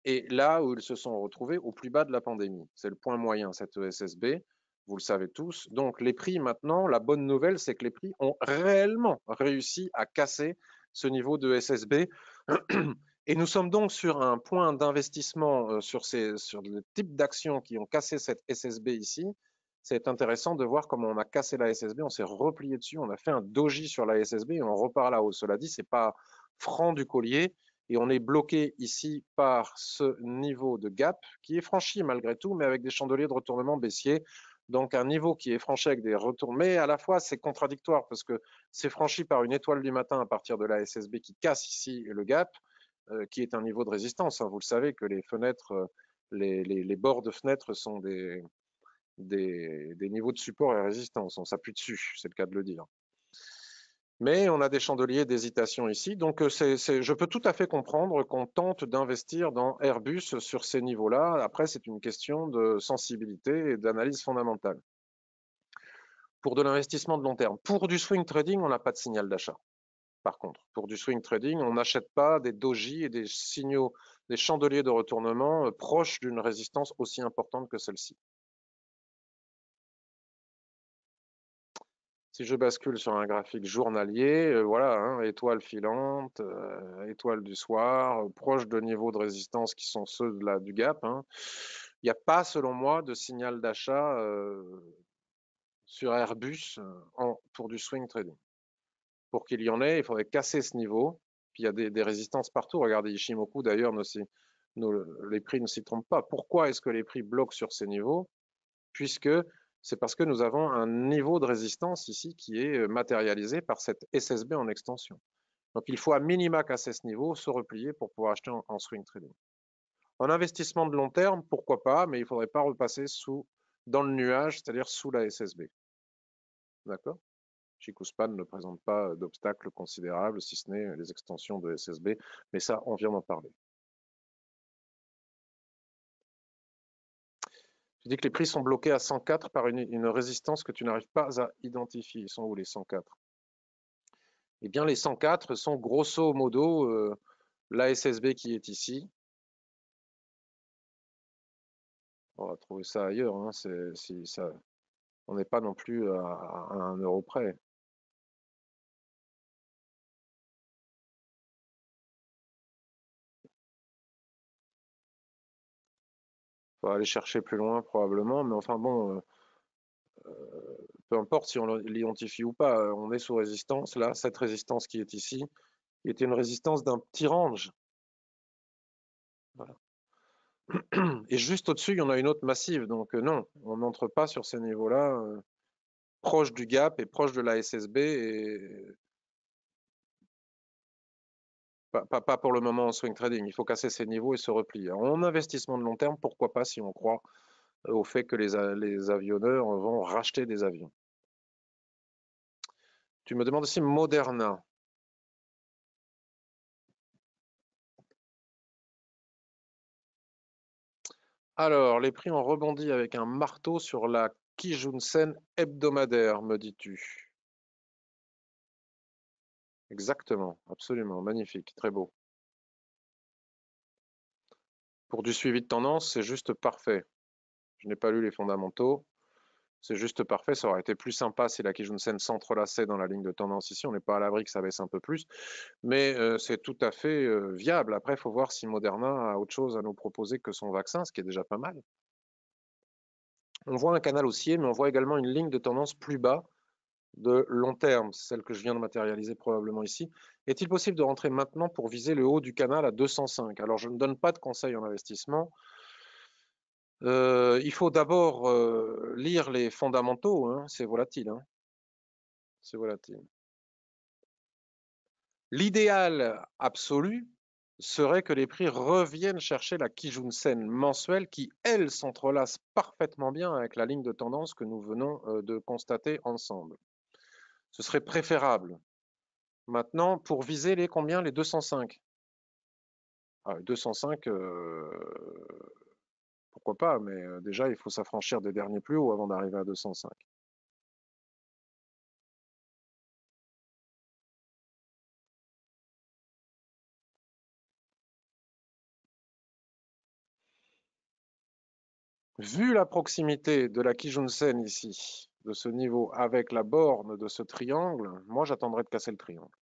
A: et là où ils se sont retrouvés au plus bas de la pandémie. C'est le point moyen, cette ESSB, vous le savez tous. Donc les prix maintenant, la bonne nouvelle, c'est que les prix ont réellement réussi à casser ce niveau de SSB. Et nous sommes donc sur un point d'investissement sur le type d'actions qui ont cassé cette SSB ici. C'est intéressant de voir comment on a cassé la SSB, on s'est replié dessus, on a fait un doji sur la SSB et on repart là-haut. Cela dit, c'est pas franc du collier et on est bloqué ici par ce niveau de gap qui est franchi malgré tout, mais avec des chandeliers de retournement baissier. Donc un niveau qui est franchi avec des retours, mais à la fois c'est contradictoire parce que c'est franchi par une étoile du matin à partir de la SSB qui casse ici le gap, qui est un niveau de résistance. Vous le savez que les fenêtres, les bords de fenêtres sont des niveaux de support et résistance. On s'appuie dessus, c'est le cas de le dire. Mais on a des chandeliers d'hésitation ici, donc je peux tout à fait comprendre qu'on tente d'investir dans Airbus sur ces niveaux-là. Après, c'est une question de sensibilité et d'analyse fondamentale. Pour de l'investissement de long terme, pour du swing trading, on n'a pas de signal d'achat. Par contre, pour du swing trading, on n'achète pas des dojis et des signaux, des chandeliers de retournement proches d'une résistance aussi importante que celle-ci. Si je bascule sur un graphique journalier, voilà, hein, étoile filante, étoile du soir, proche de niveaux de résistance qui sont ceux de du gap. Hein. Il n'y a pas, selon moi, de signal d'achat sur Airbus pour du swing trading. Pour qu'il y en ait, il faudrait casser ce niveau. Puis il y a des résistances partout. Regardez Ishimoku, d'ailleurs, les prix ne s'y trompent pas. Pourquoi est-ce que les prix bloquent sur ces niveaux? Puisque c'est parce que nous avons un niveau de résistance ici qui est matérialisé par cette SSB en extension. Donc il faut à minima casser ce niveau, se replier pour pouvoir acheter en swing trading. En investissement de long terme, pourquoi pas, mais il ne faudrait pas repasser dans le nuage, c'est-à-dire sous la SSB. D'accord? Chikuspan ne présente pas d'obstacles considérables, si ce n'est les extensions de SSB, mais ça, on vient d'en parler. Je dis que les prix sont bloqués à 104 par une résistance que tu n'arrives pas à identifier. Ils sont où les 104? Eh bien, les 104 sont grosso modo la SSB qui est ici. On va trouver ça ailleurs. Hein, on n'est pas non plus à 1 euro près. Il faut aller chercher plus loin probablement, mais enfin bon, peu importe si on l'identifie ou pas, on est sous résistance. Là, cette résistance qui est ici était une résistance d'un petit range. Voilà. Et juste au-dessus, il y en a une autre massive. Donc non, on n'entre pas sur ces niveaux-là, proche du gap et proche de la SSB. Et pas pour le moment en swing trading. Il faut casser ces niveaux et se replier. En investissement de long terme, pourquoi pas si on croit au fait que les avionneurs vont racheter des avions. Tu me demandes aussi Moderna. Alors, les prix ont rebondi avec un marteau sur la Kijun-sen hebdomadaire, me dis-tu. Exactement, absolument, magnifique, très beau. Pour du suivi de tendance, c'est juste parfait. Je n'ai pas lu les fondamentaux. C'est juste parfait. Ça aurait été plus sympa si la Kijun-sen s'entrelaçait dans la ligne de tendance ici. On n'est pas à l'abri que ça baisse un peu plus. Mais c'est tout à fait viable. Après, il faut voir si Moderna a autre chose à nous proposer que son vaccin, ce qui est déjà pas mal. On voit un canal haussier, mais on voit également une ligne de tendance plus bas de long terme, celle que je viens de matérialiser probablement ici. Est-il possible de rentrer maintenant pour viser le haut du canal à 205? Alors, je ne donne pas de conseils en investissement. Il faut d'abord lire les fondamentaux, hein, c'est volatile. Hein. C'est volatile. L'idéal absolu serait que les prix reviennent chercher la Kijun-sen mensuelle qui, elle, s'entrelace parfaitement bien avec la ligne de tendance que nous venons de constater ensemble. Ce serait préférable. Maintenant, pour viser les combien? Les 205. Ah, 205, pourquoi pas, mais déjà, il faut s'affranchir des derniers plus hauts avant d'arriver à 205. Vu la proximité de la Kijun-sen ici, de ce niveau, avec la borne de ce triangle, moi j'attendrai de casser le triangle.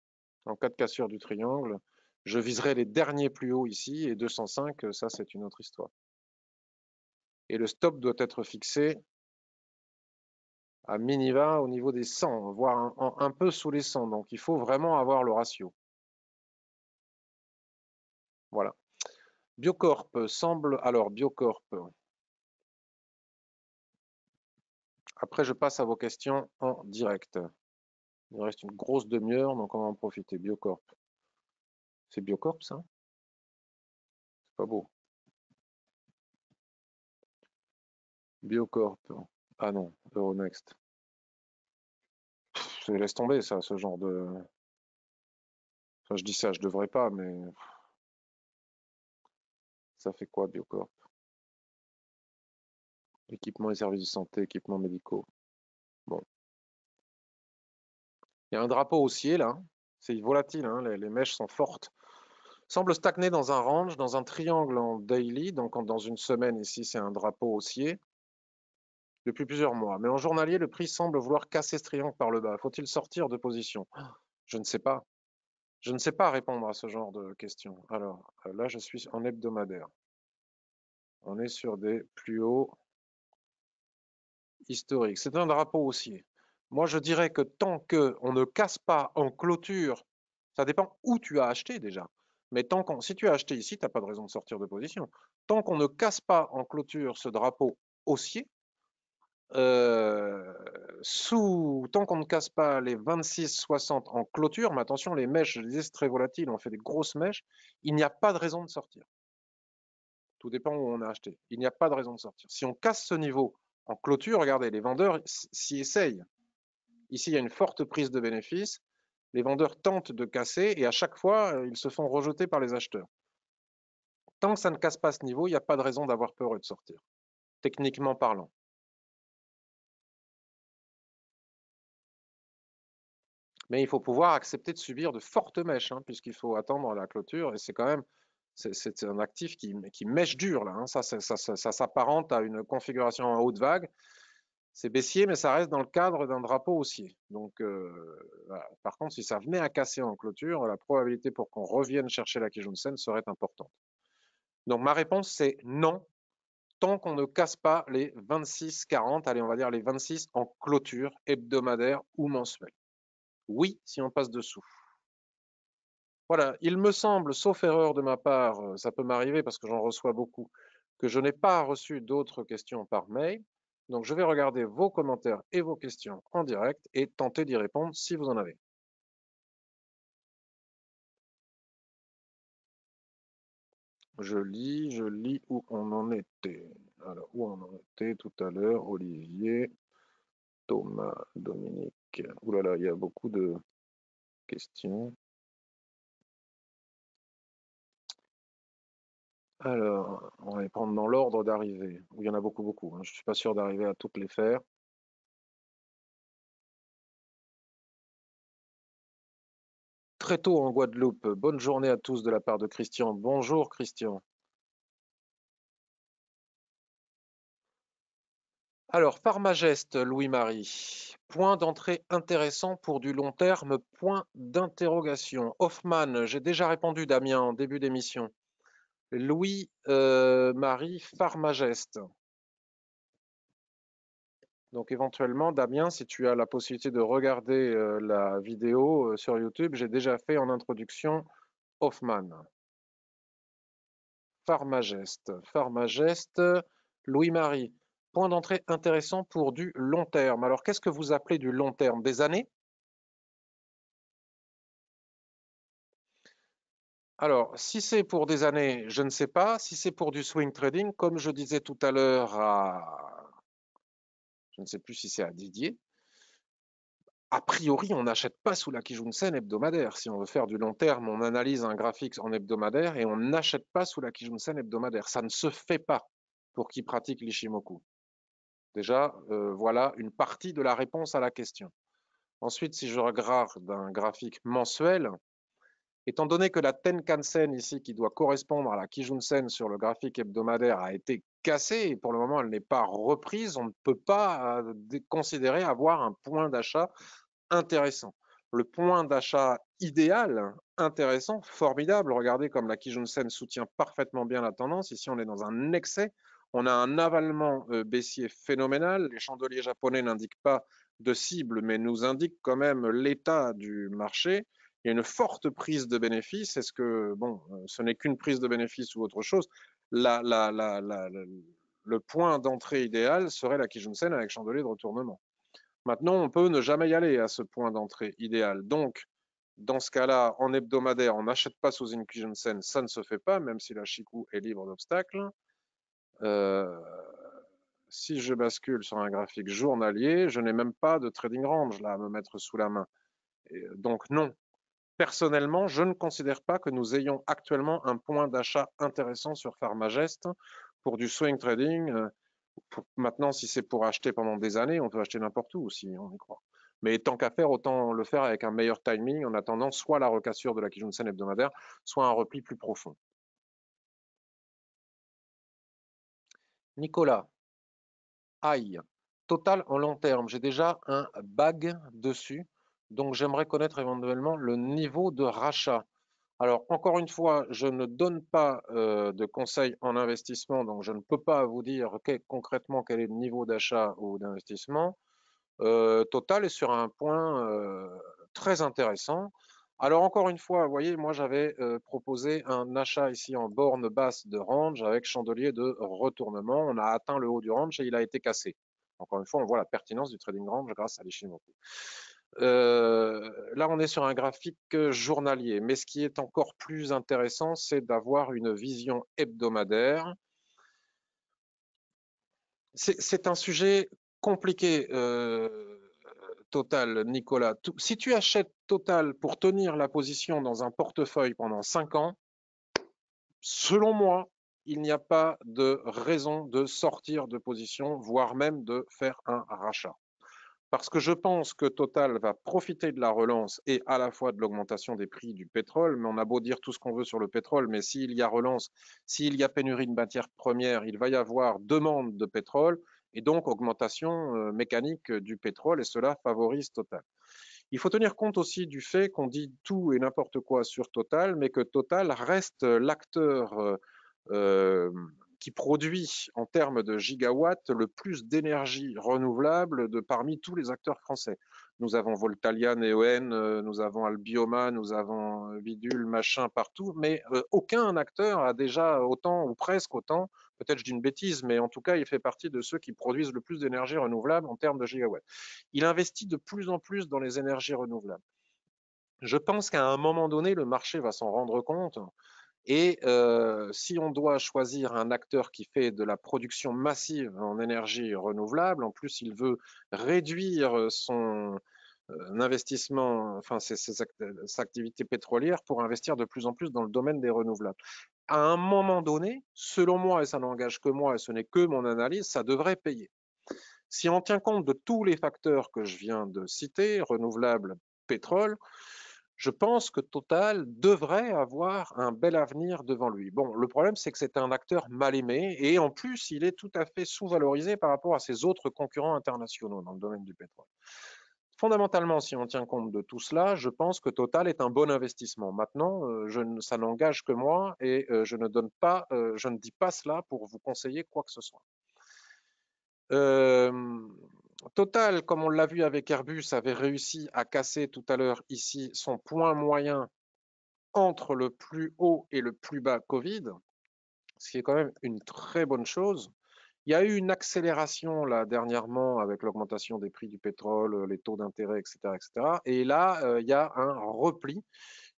A: En cas de cassure du triangle, je viserai les derniers plus hauts ici, et 205, ça c'est une autre histoire. Et le stop doit être fixé à minima au niveau des 100, voire un peu sous les 100. Donc il faut vraiment avoir le ratio. Voilà. Biocorp semble... Alors, Biocorp. Après, je passe à vos questions en direct. Il reste une grosse demi-heure, donc on va en profiter. Biocorp. C'est Biocorp, ça? C'est pas beau. Biocorp. Ah non, Euronext. Je laisse tomber, ça, ce genre de... Enfin, je dis ça, je devrais pas, mais... Ça fait quoi, Biocorp? Équipements et services de santé, équipements médicaux. Bon. Il y a un drapeau haussier, là. C'est volatile, hein, les mèches sont fortes. Semble stagner dans un range, dans un triangle en daily, donc dans une semaine ici c'est un drapeau haussier, depuis plusieurs mois. Mais en journalier, le prix semble vouloir casser ce triangle par le bas. Faut-il sortir de position? Je ne sais pas. Je ne sais pas répondre à ce genre de questions. Alors là, je suis en hebdomadaire. On est sur des plus hauts historiques. C'est un drapeau haussier. Moi, je dirais que tant qu'on ne casse pas en clôture, ça dépend où tu as acheté déjà. Mais si tu as acheté ici, tu n'as pas de raison de sortir de position. Tant qu'on ne casse pas en clôture ce drapeau haussier, tant qu'on ne casse pas les 26,60 en clôture, mais attention, les mèches, je disais, c'est très volatile, on fait des grosses mèches, il n'y a pas de raison de sortir. Tout dépend où on a acheté. Il n'y a pas de raison de sortir. Si on casse ce niveau en clôture, regardez, les vendeurs s'y essayent. Ici, il y a une forte prise de bénéfice. Les vendeurs tentent de casser et à chaque fois, ils se font rejeter par les acheteurs. Tant que ça ne casse pas ce niveau, il n'y a pas de raison d'avoir peur et de sortir, techniquement parlant. Mais il faut pouvoir accepter de subir de fortes mèches, hein, puisqu'il faut attendre la clôture. Et c'est quand même, c'est un actif qui mèche dur, là. Hein. Ça s'apparente à une configuration en haute vague. C'est baissier, mais ça reste dans le cadre d'un drapeau haussier. Donc, voilà. Par contre, si ça venait à casser en clôture, la probabilité pour qu'on revienne chercher la Kijun-sen serait importante. Donc, ma réponse, c'est non, tant qu'on ne casse pas les 26,40, allez, on va dire les 26 en clôture hebdomadaire ou mensuelle. Oui, si on passe dessous. Voilà, il me semble, sauf erreur de ma part, ça peut m'arriver parce que j'en reçois beaucoup, que je n'ai pas reçu d'autres questions par mail. Donc, je vais regarder vos commentaires et vos questions en direct et tenter d'y répondre si vous en avez. Je lis où on en était. Alors, où on en était tout à l'heure, Olivier, Thomas, Dominique. Ouh là là, il y a beaucoup de questions. Alors, on va les prendre dans l'ordre d'arrivée. Il y en a beaucoup, beaucoup. Hein. Je ne suis pas sûr d'arriver à toutes les faire. Très tôt en Guadeloupe. Bonne journée à tous de la part de Christian. Bonjour Christian. Alors, Pharmagest, Louis-Marie. Point d'entrée intéressant pour du long terme, point d'interrogation. Hoffman, j'ai déjà répondu Damien en début d'émission. Louis-Marie, Pharmagest. Donc éventuellement, Damien, si tu as la possibilité de regarder la vidéo sur YouTube, j'ai déjà fait en introduction Hoffman. Pharmagest, Louis-Marie. Point d'entrée intéressant pour du long terme. Alors, qu'est-ce que vous appelez du long terme? Des années? Alors, si c'est pour des années, je ne sais pas. Si c'est pour du swing trading, comme je disais tout à l'heure je ne sais plus si c'est à Didier, a priori, on n'achète pas sous la Kijun-sen hebdomadaire. Si on veut faire du long terme, on analyse un graphique en hebdomadaire et on n'achète pas sous la Kijun-sen hebdomadaire. Ça ne se fait pas pour qui pratique l'Ishimoku. Déjà, voilà une partie de la réponse à la question. Ensuite, si je regarde un graphique mensuel, Étant donné que la Tenkan-sen ici, qui doit correspondre à la Kijun-sen sur le graphique hebdomadaire, a été cassée et pour le moment elle n'est pas reprise, on ne peut pas considérer avoir un point d'achat intéressant. Le point d'achat idéal, intéressant, formidable, regardez comme la Kijun-sen soutient parfaitement bien la tendance. Ici, on est dans un excès. On a un avalement baissier phénoménal. Les chandeliers japonais n'indiquent pas de cible, mais nous indiquent quand même l'état du marché. Il y a une forte prise de bénéfices. Est-ce que, bon, ce n'est qu'une prise de bénéfices ou autre chose? Le point d'entrée idéal serait la Kijun-sen avec chandelier de retournement. Maintenant, on peut ne jamais y aller à ce point d'entrée idéal. Donc, dans ce cas-là, en hebdomadaire, on n'achète pas sous Infusion-sen, ça ne se fait pas, même si la Chikou est libre d'obstacles. Euh, si je bascule sur un graphique journalier, je n'ai même pas de trading range là à me mettre sous la main. Et donc non, personnellement, je ne considère pas que nous ayons actuellement un point d'achat intéressant sur Pharmagest pour du swing trading. Maintenant, si c'est pour acheter pendant des années, on peut acheter n'importe où si on y croit. Mais tant qu'à faire, autant le faire avec un meilleur timing en attendant soit la recassure de la Kijun-sen hebdomadaire, soit un repli plus profond. Nicolas, aïe, Total en long terme, j'ai déjà un bag dessus, donc j'aimerais connaître éventuellement le niveau de rachat. Alors, encore une fois, je ne donne pas de conseils en investissement, donc je ne peux pas vous dire concrètement quel est le niveau d'achat ou d'investissement. Total est sur un point très intéressant. Alors encore une fois, vous voyez, moi j'avais proposé un achat ici en borne basse de range avec chandelier de retournement. On a atteint le haut du range et il a été cassé. Encore une fois, on voit la pertinence du trading range grâce à l'Ishimoku. Là, on est sur un graphique journalier, mais ce qui est encore plus intéressant, c'est d'avoir une vision hebdomadaire. C'est un sujet compliqué, Total, Nicolas. Si tu achètes Total pour tenir la position dans un portefeuille pendant 5 ans, selon moi, il n'y a pas de raison de sortir de position, voire même de faire un rachat. Parce que je pense que Total va profiter de la relance et à la fois de l'augmentation des prix du pétrole, mais on a beau dire tout ce qu'on veut sur le pétrole, mais s'il y a relance, s'il y a pénurie de matières premières, il va y avoir demande de pétrole et donc augmentation mécanique du pétrole et cela favorise Total. Il faut tenir compte aussi du fait qu'on dit tout et n'importe quoi sur Total, mais que Total reste l'acteur euh, qui produit en termes de gigawatts le plus d'énergie renouvelable de parmi tous les acteurs français. Nous avons Voltalia, Neoen, nous avons Albioma, nous avons Vidul, machin partout, mais aucun acteur a déjà autant ou presque autant, peut-être je dis une bêtise, mais en tout cas il fait partie de ceux qui produisent le plus d'énergie renouvelable en termes de gigawatts. Il investit de plus en plus dans les énergies renouvelables. Je pense qu'à un moment donné, le marché va s'en rendre compte et si on doit choisir un acteur qui fait de la production massive en énergie renouvelable, en plus il veut réduire son investissement, enfin ses activités pétrolières pour investir de plus en plus dans le domaine des renouvelables. À un moment donné, selon moi, et ça n'engage que moi, et ce n'est que mon analyse, ça devrait payer. Si on tient compte de tous les facteurs que je viens de citer, renouvelables, pétrole, je pense que Total devrait avoir un bel avenir devant lui. Bon, le problème, c'est que c'est un acteur mal aimé et en plus, il est tout à fait sous-valorisé par rapport à ses autres concurrents internationaux dans le domaine du pétrole. Fondamentalement, si on tient compte de tout cela, je pense que Total est un bon investissement. Maintenant, ça n'engage que moi et je ne dis pas cela pour vous conseiller quoi que ce soit. Total, comme on l'a vu avec Airbus, avait réussi à casser tout à l'heure ici son point moyen entre le plus haut et le plus bas Covid, ce qui est quand même une très bonne chose. Il y a eu une accélération là dernièrement avec l'augmentation des prix du pétrole, les taux d'intérêt, etc., etc. Et là, il y a un repli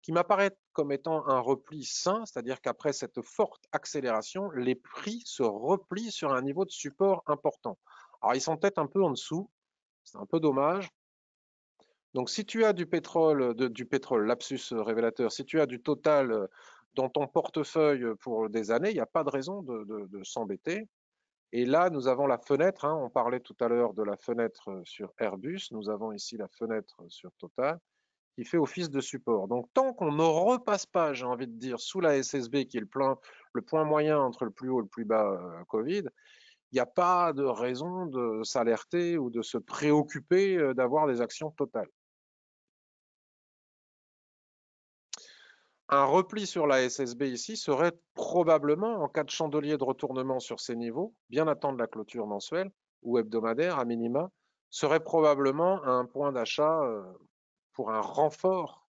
A: qui m'apparaît comme étant un repli sain, c'est-à-dire qu'après cette forte accélération, les prix se replient sur un niveau de support important. Alors, ils sont peut-être un peu en dessous, c'est un peu dommage. Donc, si tu as du pétrole, du pétrole, lapsus révélateur, si tu as du Total dans ton portefeuille pour des années, il n'y a pas de raison de s'embêter. Et là, nous avons la fenêtre, hein, on parlait tout à l'heure de la fenêtre sur Airbus, nous avons ici la fenêtre sur Total. qui fait office de support. Donc, tant qu'on ne repasse pas, j'ai envie de dire, sous la SSB, qui est le point moyen entre le plus haut et le plus bas Covid, il n'y a pas de raison de s'alerter ou de se préoccuper d'avoir des actions totales. Un repli sur la SSB ici serait probablement, en cas de chandelier de retournement sur ces niveaux, bien attendre la clôture mensuelle ou hebdomadaire à minima, serait probablement un point d'achat pour un renfort.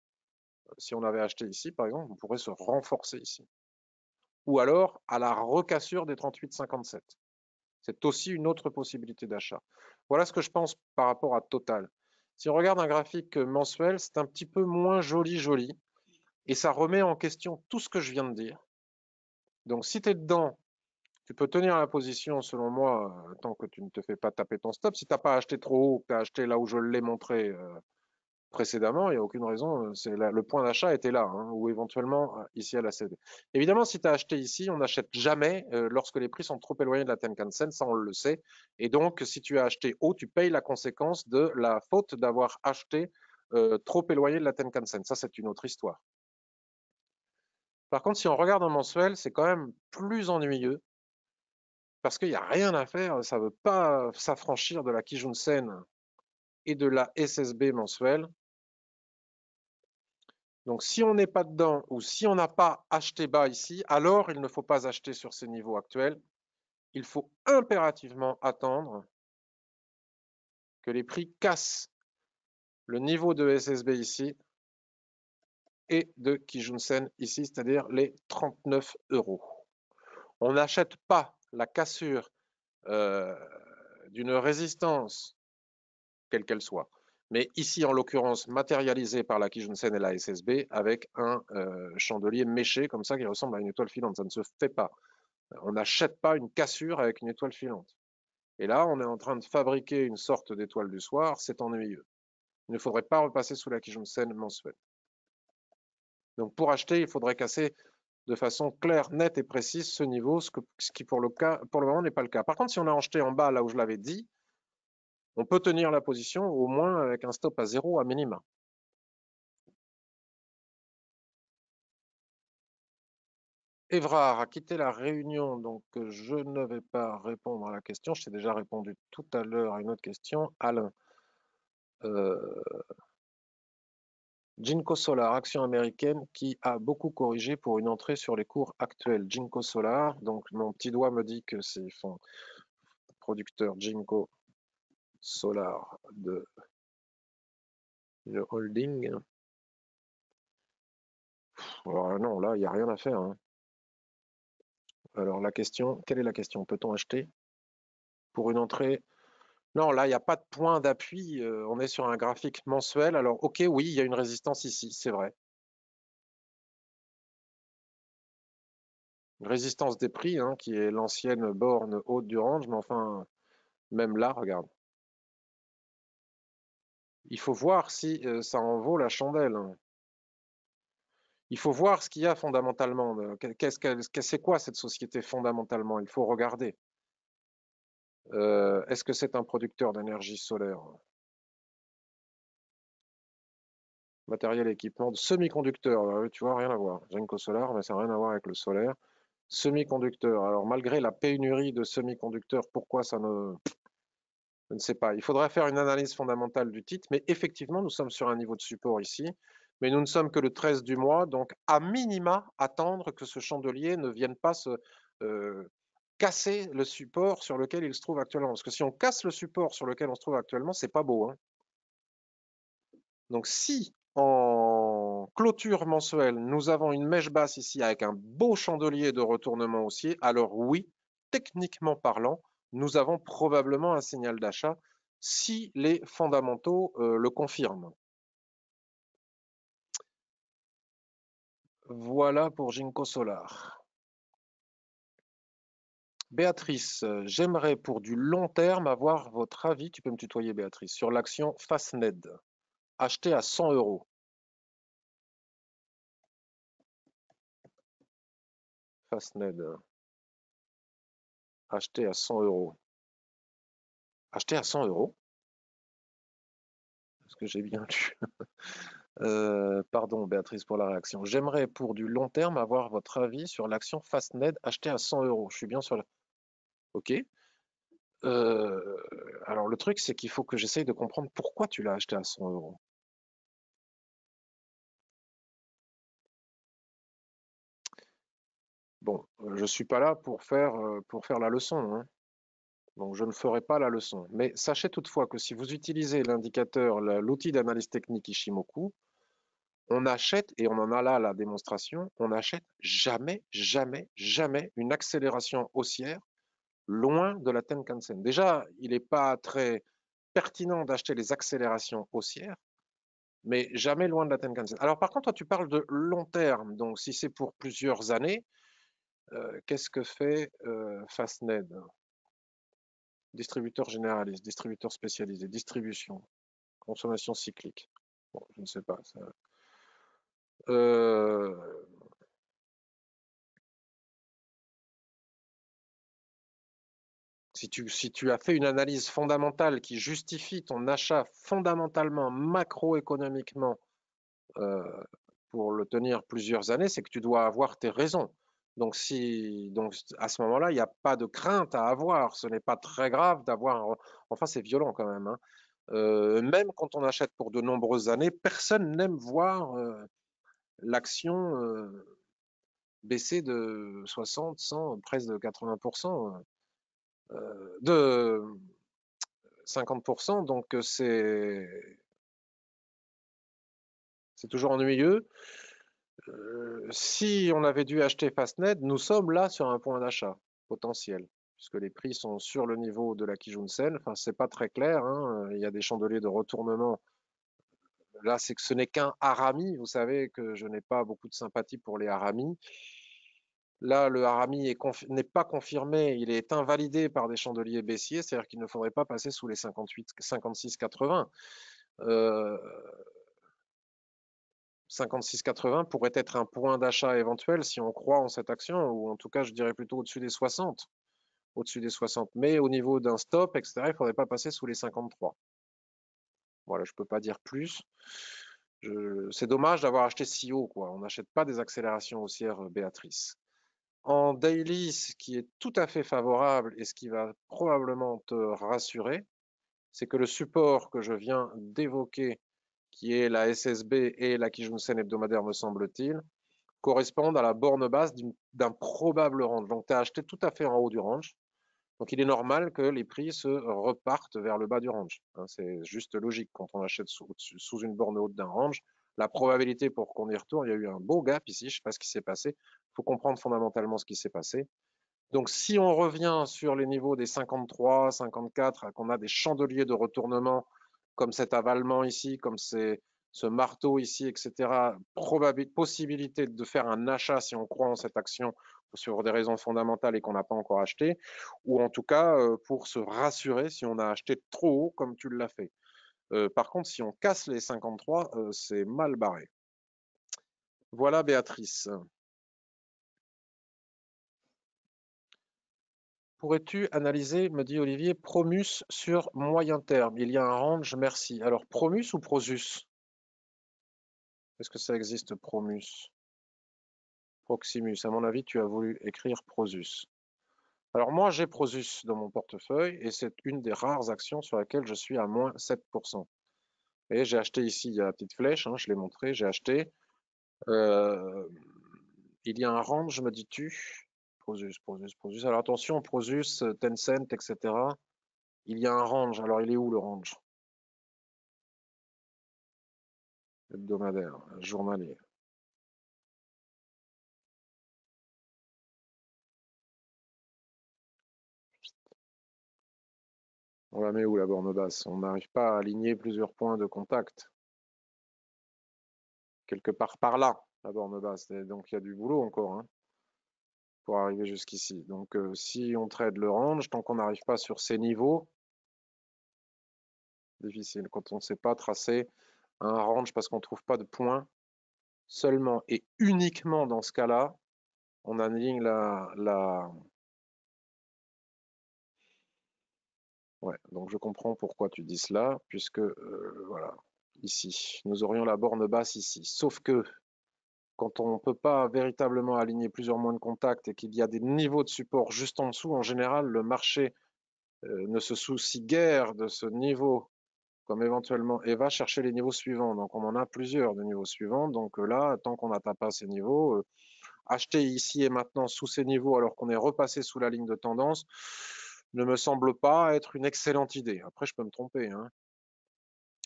A: Si on avait acheté ici, par exemple, on pourrait se renforcer ici. Ou alors à la recassure des 38,57. C'est aussi une autre possibilité d'achat. Voilà ce que je pense par rapport à Total. Si on regarde un graphique mensuel, c'est un petit peu moins joli, et ça remet en question tout ce que je viens de dire. Donc si tu es dedans, tu peux tenir la position, selon moi, tant que tu ne te fais pas taper ton stop. Si tu n'as pas acheté trop haut, que tu as acheté là où je l'ai montré précédemment, il n'y a aucune raison. Le point d'achat était là, hein, ou éventuellement ici à la CD. Évidemment, si tu as acheté ici, on n'achète jamais lorsque les prix sont trop éloignés de la Tenkan-sen, ça on le sait. Et donc, si tu as acheté haut, tu payes la conséquence de la faute d'avoir acheté trop éloigné de la Tenkan-sen. Ça, c'est une autre histoire. Par contre, si on regarde en mensuel, c'est quand même plus ennuyeux parce qu'il n'y a rien à faire. Ça ne veut pas s'affranchir de la Kijun-sen et de la SSB mensuelle. Donc, si on n'est pas dedans ou si on n'a pas acheté bas ici, alors il ne faut pas acheter sur ces niveaux actuels. Il faut impérativement attendre que les prix cassent le niveau de SSB ici et de Kijun-sen ici, c'est-à-dire les 39 euros. On n'achète pas la cassure d'une résistance, quelle qu'elle soit, mais ici en l'occurrence matérialisée par la Kijun-sen et la SSB avec un chandelier méché comme ça qui ressemble à une étoile filante. Ça ne se fait pas. On n'achète pas une cassure avec une étoile filante. Et là, on est en train de fabriquer une sorte d'étoile du soir, c'est ennuyeux. Il ne faudrait pas repasser sous la Kijun-sen mensuelle. Donc pour acheter, il faudrait casser de façon claire, nette et précise ce niveau, ce qui pour le moment n'est pas le cas. Par contre, si on a acheté en bas, là où je l'avais dit, on peut tenir la position au moins avec un stop à 0 à minima. Évrard a quitté la réunion, donc je ne vais pas répondre à la question. Je t'ai déjà répondu tout à l'heure à une autre question. Alain. Jinko Solar, action américaine qui a beaucoup corrigé pour une entrée sur les cours actuels. Jinko Solar, donc mon petit doigt me dit que c'est son producteur Jinko Solar de le holding. Alors, non, là, il n'y a rien à faire, hein. Alors la question, quelle est la question? Peut-on acheter pour une entrée? Non, là, il n'y a pas de point d'appui. On est sur un graphique mensuel. Alors, ok, oui, il y a une résistance ici, c'est vrai. Une résistance des prix, hein, qui est l'ancienne borne haute du range, mais enfin, même là, regarde. Il faut voir si ça en vaut la chandelle. Il faut voir ce qu'il y a fondamentalement. C'est quoi cette société fondamentalement? Il faut regarder. Est-ce que c'est un producteur d'énergie solaire? Matériel et équipement de semi-conducteurs. Tu vois, rien à voir. Genco Solar, mais ça n'a rien à voir avec le solaire. Semi-conducteurs. Alors, malgré la pénurie de semi-conducteurs, pourquoi ça ne... Je ne sais pas. Il faudrait faire une analyse fondamentale du titre, mais effectivement, nous sommes sur un niveau de support ici, mais nous ne sommes que le 13 du mois, donc à minima, attendre que ce chandelier ne vienne pas se casser le support sur lequel il se trouve actuellement. Parce que si on casse le support sur lequel on se trouve actuellement, c'est pas beau, hein. Donc si en clôture mensuelle, nous avons une mèche basse ici avec un beau chandelier de retournement haussier, alors oui, techniquement parlant, nous avons probablement un signal d'achat si les fondamentaux le confirment. Voilà pour Jinko Solar. Béatrice, j'aimerais pour du long terme avoir votre avis, tu peux me tutoyer Béatrice, sur l'action Fastned, achetée à 100 euros. Fastned, acheté à 100 euros. Acheté à 100 euros? Est-ce que j'ai bien lu? Pardon, Béatrice, pour la réaction. J'aimerais pour du long terme avoir votre avis sur l'action Fastned achetée à 100 euros. Je suis bien sur la... Ok. Euh, alors le truc, c'est qu'il faut que j'essaye de comprendre pourquoi tu l'as acheté à 100 euros. Bon, je suis pas là pour faire la leçon, hein. Donc je ne ferai pas la leçon. Mais sachez toutefois que si vous utilisez l'indicateur, l'outil d'analyse technique Ishimoku, on achète, et on en a là la démonstration, on n'achète jamais, jamais, jamais une accélération haussière loin de la Tenkan-sen. Déjà, il n'est pas très pertinent d'acheter les accélérations haussières, mais jamais loin de la Tenkan-sen. Alors par contre, toi, tu parles de long terme, donc si c'est pour plusieurs années, qu'est-ce que fait Fastned? Distributeur généraliste, distributeur spécialisé, distribution, consommation cyclique. Bon, je ne sais pas. Ça... Euh, si tu as fait une analyse fondamentale qui justifie ton achat fondamentalement, macroéconomiquement, euh, pour le tenir plusieurs années, c'est que tu dois avoir tes raisons. Donc à ce moment-là, il n'y a pas de crainte à avoir. Ce n'est pas très grave d'avoir. Enfin, c'est violent quand même, hein. Même quand on achète pour de nombreuses années, personne n'aime voir l'action baisser de 60, 100, presque de 80%, de 50%. Donc c'est toujours ennuyeux. Si on avait dû acheter Fastned, nous sommes là sur un point d'achat potentiel, puisque les prix sont sur le niveau de la Kijun-sen. Enfin, c'est pas très clair, hein. Il y a des chandeliers de retournement. Là, c'est que ce n'est qu'un harami. Vous savez que je n'ai pas beaucoup de sympathie pour les haramis. Là, le harami n'est pas confirmé, il est invalidé par des chandeliers baissiers, c'est-à-dire qu'il ne faudrait pas passer sous les 58, 56,80. Euh, 56,80 pourrait être un point d'achat éventuel si on croit en cette action, ou en tout cas, je dirais plutôt au-dessus des 60. Au-dessus des 60. Mais au niveau d'un stop, etc., il ne faudrait pas passer sous les 53. Voilà, je ne peux pas dire plus. C'est dommage d'avoir acheté si haut, quoi. On n'achète pas des accélérations haussières, Béatrice. En daily, ce qui est tout à fait favorable et ce qui va probablement te rassurer, c'est que le support que je viens d'évoquer, qui est la SSB et la Kijun-sen hebdomadaire, me semble-t-il, correspondent à la borne basse d'un probable range. Donc, tu as acheté tout à fait en haut du range. Donc, il est normal que les prix se repartent vers le bas du range. C'est juste logique quand on achète sous une borne haute d'un range. La probabilité pour qu'on y retourne, il y a eu un beau gap ici, je ne sais pas ce qui s'est passé. Il faut comprendre fondamentalement ce qui s'est passé. Donc, si on revient sur les niveaux des 53, 54, qu'on a des chandeliers de retournement, comme cet avalement ici, comme ce marteau ici, etc., possibilité de faire un achat si on croit en cette action sur des raisons fondamentales et qu'on n'a pas encore acheté, ou en tout cas pour se rassurer si on a acheté trop haut comme tu l'as fait. Par contre, si on casse les 53, c'est mal barré. Voilà, Béatrice. Pourrais-tu analyser, me dit Olivier, Promus sur moyen terme? Il y a un range, merci. Alors, Promus ou Prosus? Est-ce que ça existe, Promus? Proximus, à mon avis, tu as voulu écrire Prosus. Alors, moi, j'ai Prosus dans mon portefeuille et c'est une des rares actions sur laquelle je suis à moins 7%. Et j'ai acheté ici, il y a la petite flèche, hein, je l'ai montré, j'ai acheté. Euh, il y a un range, me dis-tu? Prosus, Prosus, Prosus. Alors, attention, Prosus, Tencent, etc. Il y a un range. Alors, il est où le range? Hebdomadaire, journalier. On la met où la borne basse? On n'arrive pas à aligner plusieurs points de contact. Quelque part par là, la borne basse. Et donc il y a du boulot encore, hein, pour arriver jusqu'ici. Donc si on trade le range, tant qu'on n'arrive pas sur ces niveaux, difficile. Quand on ne sait pas tracer un range parce qu'on ne trouve pas de points, seulement et uniquement dans ce cas-là, on aligne la... Ouais, donc je comprends pourquoi tu dis cela, puisque voilà. ici. Nous aurions la borne basse ici. Sauf que quand on ne peut pas véritablement aligner plusieurs points de contact et qu'il y a des niveaux de support juste en dessous, en général, le marché ne se soucie guère de ce niveau comme éventuellement et va chercher les niveaux suivants. Donc on en a plusieurs de niveaux suivants. Donc là, tant qu'on n'atteint pas ces niveaux, acheter ici et maintenant sous ces niveaux alors qu'on est repassé sous la ligne de tendance ne me semble pas être une excellente idée. Après, je peux me tromper, hein.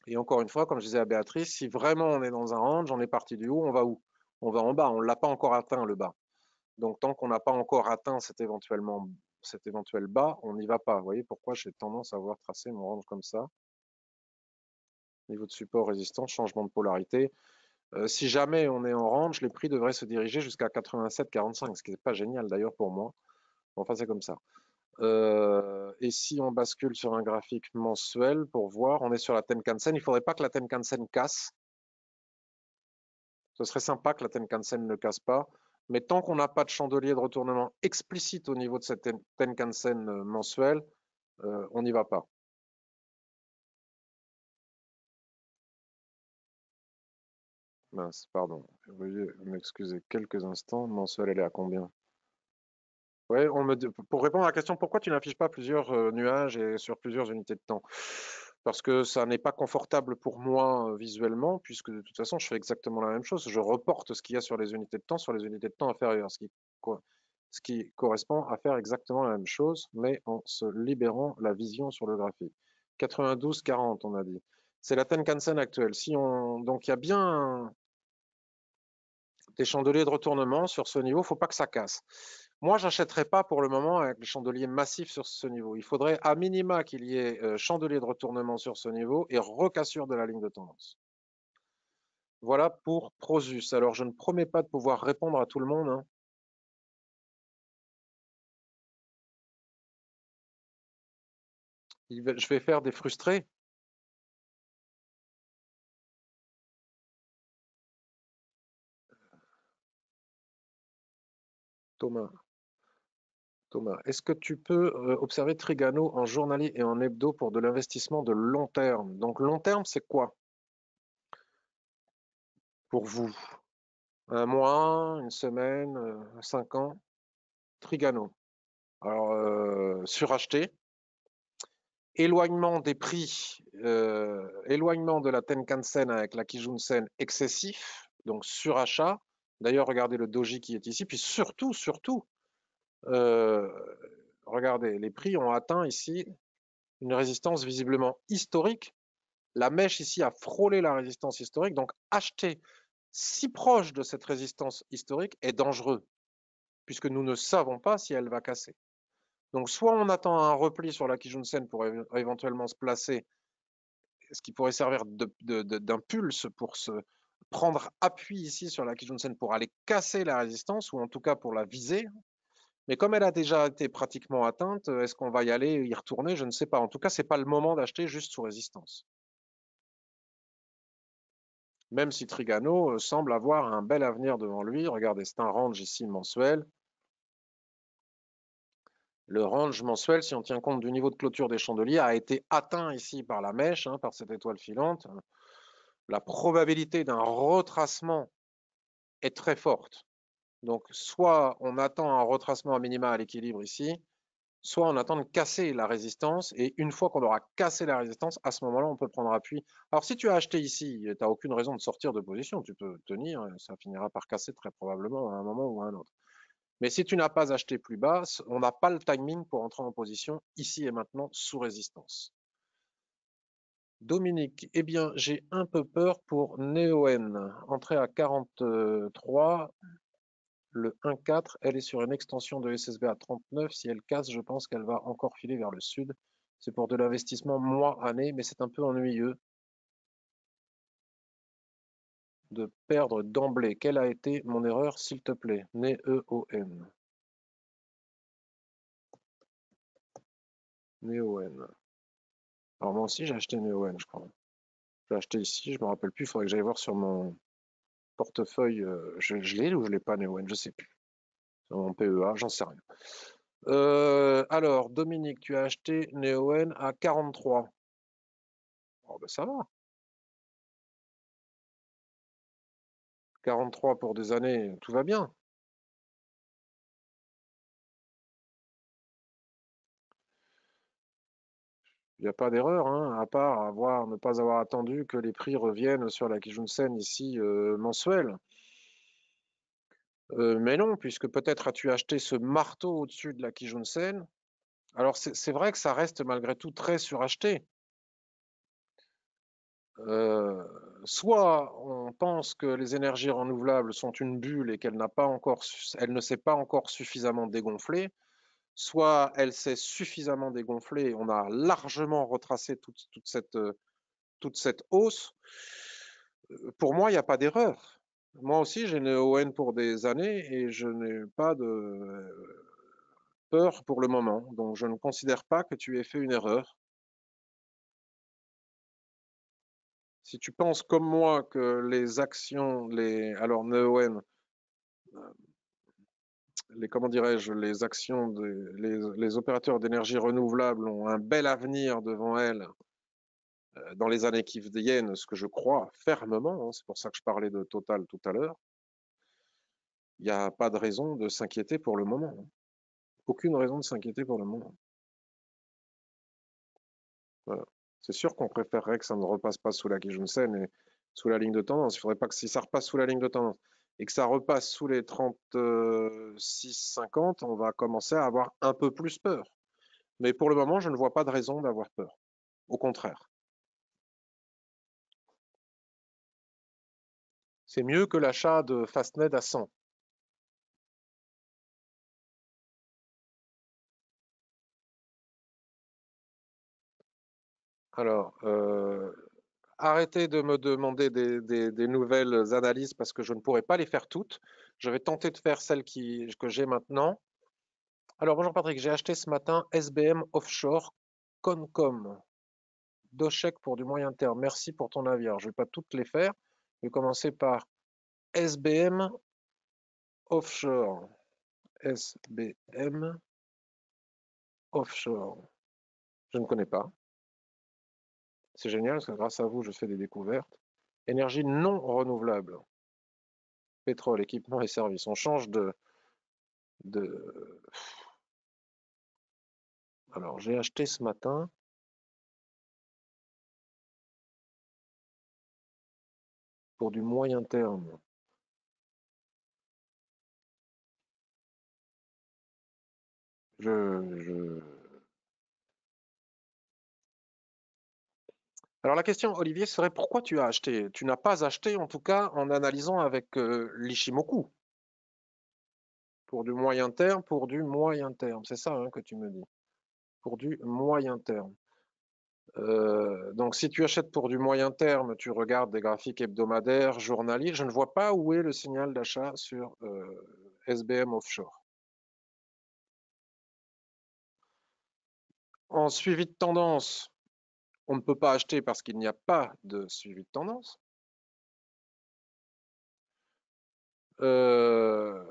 A: Et encore une fois, comme je disais à Béatrice, si vraiment on est dans un range, on est parti du haut, on va où? On va en bas. On ne l'a pas encore atteint le bas. Donc tant qu'on n'a pas encore atteint cet éventuel bas, on n'y va pas. Vous voyez pourquoi j'ai tendance à avoir tracé mon range comme ça. Niveau de support, résistance, changement de polarité. Si jamais on est en range, les prix devraient se diriger jusqu'à 87,45, ce qui n'est pas génial d'ailleurs pour moi. Enfin, c'est comme ça. Et si on bascule sur un graphique mensuel pour voir, on est sur la Tenkan-sen. Il ne faudrait pas que la Tenkan-sen casse. Ce serait sympa que la Tenkan-sen ne casse pas. Mais tant qu'on n'a pas de chandelier de retournement explicite au niveau de cette Tenkan-sen mensuelle, on n'y va pas. Mince, pardon. Veuillez m'excuser quelques instants. Mensuelle, elle est à combien? Ouais, pour répondre à la question, pourquoi tu n'affiches pas plusieurs nuages et sur plusieurs unités de temps? Parce que ça n'est pas confortable pour moi visuellement, puisque de toute façon, je fais exactement la même chose. Je reporte ce qu'il y a sur les unités de temps sur les unités de temps inférieures, ce qui correspond à faire exactement la même chose, mais en se libérant la vision sur le graphique. 92-40, on a dit. C'est la Tenkan-sen actuelle. Donc il y a bien des chandeliers de retournement sur ce niveau, il ne faut pas que ça casse. Moi, j'achèterais pas pour le moment avec les chandeliers massifs sur ce niveau. Il faudrait à minima qu'il y ait chandelier de retournement sur ce niveau et recassure de la ligne de tendance. Voilà pour Prosus. Alors, je ne promets pas de pouvoir répondre à tout le monde, hein. Je vais faire des frustrés. Thomas, Thomas, est-ce que tu peux observer Trigano en journalier et en hebdo pour de l'investissement de long terme? Donc, long terme, c'est quoi pour vous? Un mois, une semaine, 5 ans? Trigano. Alors, suracheté, éloignement des prix, éloignement de la Tenkan-sen avec la Kijun-sen excessif, donc surachat. D'ailleurs, regardez le doji qui est ici. Puis surtout, euh, regardez, les prix ont atteint ici une résistance visiblement historique. La mèche ici a frôlé la résistance historique, donc acheter si proche de cette résistance historique est dangereux, puisque nous ne savons pas si elle va casser. Donc soit on attend un repli sur la Kijun-sen pour éventuellement se placer, ce qui pourrait servir d'impulse pour se prendre appui ici sur la Kijun-sen pour aller casser la résistance, ou en tout cas pour la viser. Mais comme elle a déjà été pratiquement atteinte, est-ce qu'on va y aller, y retourner? Je ne sais pas. En tout cas, ce n'est pas le moment d'acheter juste sous résistance. Même si Trigano semble avoir un bel avenir devant lui. Regardez, c'est un range ici mensuel. Le range mensuel, si on tient compte du niveau de clôture des chandeliers, a été atteint ici par la mèche, hein, par cette étoile filante. La probabilité d'un retracement est très forte. Donc, soit on attend un retracement à minima à l'équilibre ici, soit on attend de casser la résistance. Et une fois qu'on aura cassé la résistance, à ce moment-là, on peut prendre appui. Alors, si tu as acheté ici, tu n'as aucune raison de sortir de position. Tu peux tenir, ça finira par casser très probablement à un moment ou à un autre. Mais si tu n'as pas acheté plus bas, on n'a pas le timing pour entrer en position ici et maintenant sous résistance. Dominique, eh bien, j'ai un peu peur pour Neoen. Entrée à 43, le 1,4, elle est sur une extension de SSB à 39. Si elle casse, je pense qu'elle va encore filer vers le sud. C'est pour de l'investissement mois-année, mais c'est un peu ennuyeux de perdre d'emblée. Quelle a été mon erreur, s'il te plaît? Neon. Neoen. Alors moi aussi, j'ai acheté Neoen, je crois. J'ai acheté ici, je me rappelle plus, il faudrait que j'aille voir sur mon portefeuille. Je l'ai ou je l'ai pas, Neoen, je sais plus. Sur mon PEA, j'en sais rien. Alors, Dominique, tu as acheté Neoen à 43. Oh, ben ça va. 43 pour des années, tout va bien. Il n'y a pas d'erreur, hein, à part ne pas avoir attendu que les prix reviennent sur la Kijun-sen ici mensuel. Mais non, puisque peut-être as-tu acheté ce marteau au-dessus de la Kijun-sen. Alors c'est vrai que ça reste malgré tout très suracheté. Euh, Soit on pense que les énergies renouvelables sont une bulle et elle ne s'est pas encore suffisamment dégonflée, soit elle s'est suffisamment dégonflée et on a largement retracé toute cette hausse. Pour moi, il n'y a pas d'erreur. Moi aussi, j'ai une ON pour des années et je n'ai pas de peur pour le moment. Donc, je ne considère pas que tu aies fait une erreur. Si tu penses comme moi que les actions, alors NEON, comment dirais-je, les actions, les opérateurs d'énergie renouvelable ont un bel avenir devant elles dans les années qui viennent, ce que je crois fermement, hein, c'est pour ça que je parlais de Total tout à l'heure, il n'y a pas de raison de s'inquiéter pour le moment. Hein. Aucune raison de s'inquiéter pour le moment. Voilà. C'est sûr qu'on préférerait que ça ne repasse pas sous la Kijun-sen et sous la ligne de tendance. Il ne faudrait pas que si ça repasse sous la ligne de tendance et que ça repasse sous les 36,50, on va commencer à avoir un peu plus peur. Mais pour le moment, je ne vois pas de raison d'avoir peur. Au contraire. C'est mieux que l'achat de Fastned à 100. Alors, arrêtez de me demander des nouvelles analyses parce que je ne pourrai pas les faire toutes. Je vais tenter de faire celles que j'ai maintenant. Alors, bonjour Patrick, j'ai acheté ce matin SBM Offshore Concom. 2 chèques pour du moyen terme. Merci pour ton avis. Alors, je ne vais pas toutes les faire. Je vais commencer par SBM Offshore. SBM Offshore. Je ne connais pas. C'est génial parce que grâce à vous, je fais des découvertes. Énergie non renouvelable. Pétrole, équipement et services. On change de... Alors, j'ai acheté ce matin pour du moyen terme. Je... Alors la question, Olivier, serait pourquoi tu as acheté? Tu n'as pas acheté, en tout cas, en analysant avec l'Ishimoku. Pour du moyen terme, pour du moyen terme. C'est ça hein, que tu me dis. Pour du moyen terme. Donc si tu achètes pour du moyen terme, tu regardes des graphiques hebdomadaires, journaliers. Je ne vois pas où est le signal d'achat sur SBM Offshore. En suivi de tendance, on ne peut pas acheter parce qu'il n'y a pas de suivi de tendance. Euh,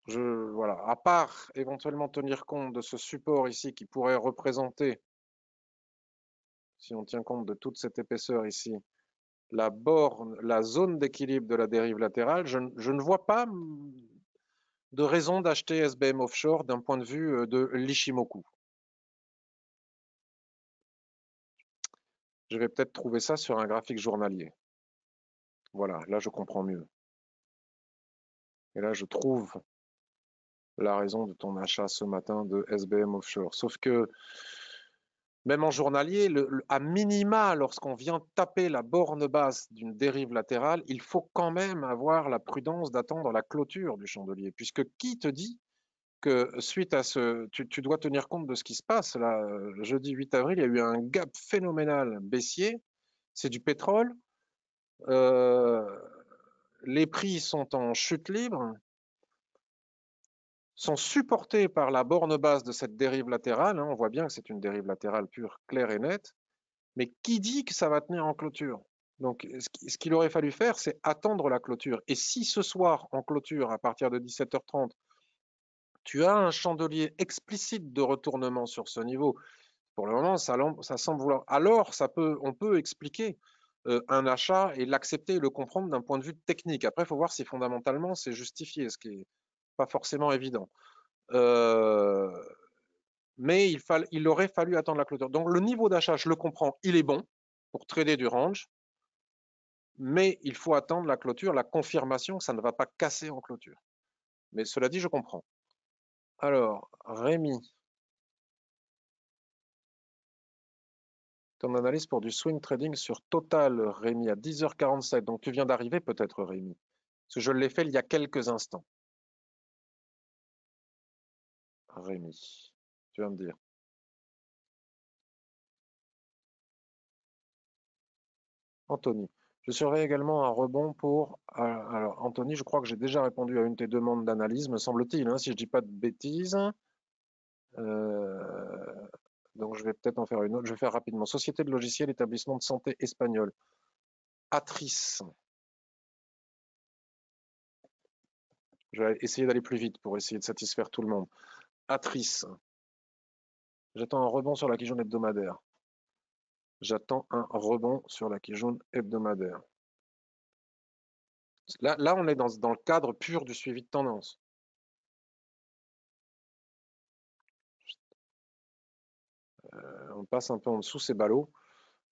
A: voilà, à part éventuellement tenir compte de ce support ici qui pourrait représenter, si on tient compte de toute cette épaisseur ici, la borne, la zone d'équilibre de la dérive latérale, je ne vois pas de raison d'acheter SBM Offshore d'un point de vue de l'Ishimoku. Je vais peut-être trouver ça sur un graphique journalier. Voilà, là je comprends mieux. Et là je trouve la raison de ton achat ce matin de SBM Offshore. Sauf que même en journalier, à minima, lorsqu'on vient taper la borne basse d'une dérive latérale, il faut quand même avoir la prudence d'attendre la clôture du chandelier. Puisque qui te dit que suite à tu dois tenir compte de ce qui se passe. Là, jeudi 8 avril, il y a eu un gap phénoménal baissier. C'est du pétrole. Euh, les prix sont en chute libre, sont supportés par la borne basse de cette dérive latérale. Hein, on voit bien que c'est une dérive latérale pure, claire et nette. Mais qui dit que ça va tenir en clôture? Donc, ce qu'il aurait fallu faire, c'est attendre la clôture. Et si ce soir, en clôture, à partir de 17h30, tu as un chandelier explicite de retournement sur ce niveau, pour le moment, ça semble vouloir. Alors, on peut expliquer un achat et l'accepter et le comprendre d'un point de vue technique. Après, il faut voir si fondamentalement c'est justifié, ce qui n'est pas forcément évident. Mais il aurait fallu attendre la clôture. Donc le niveau d'achat, je le comprends, il est bon pour trader du range, mais il faut attendre la clôture, la confirmation que ça ne va pas casser en clôture. Mais cela dit, je comprends. Alors, Rémi, ton analyse pour du swing trading sur Total, Rémi, à 10h47. Donc tu viens d'arriver peut-être, Rémi, parce que je l'ai fait il y a quelques instants. Rémi, tu vas me dire. Anthony, je surveille également un rebond pour... Alors, Anthony, je crois que j'ai déjà répondu à une de tes demandes d'analyse, me semble-t-il, hein, si je ne dis pas de bêtises. Donc, je vais peut-être en faire une autre. Je vais faire rapidement. Société de logiciels, établissement de santé espagnol. Atrice. Je vais essayer d'aller plus vite pour essayer de satisfaire tout le monde. Atrice. J'attends un rebond sur la qui-jaune hebdomadaire. J'attends un rebond sur la qui-jaune hebdomadaire. Là, on est dans le cadre pur du suivi de tendance. On passe un peu en dessous, c'est ballot.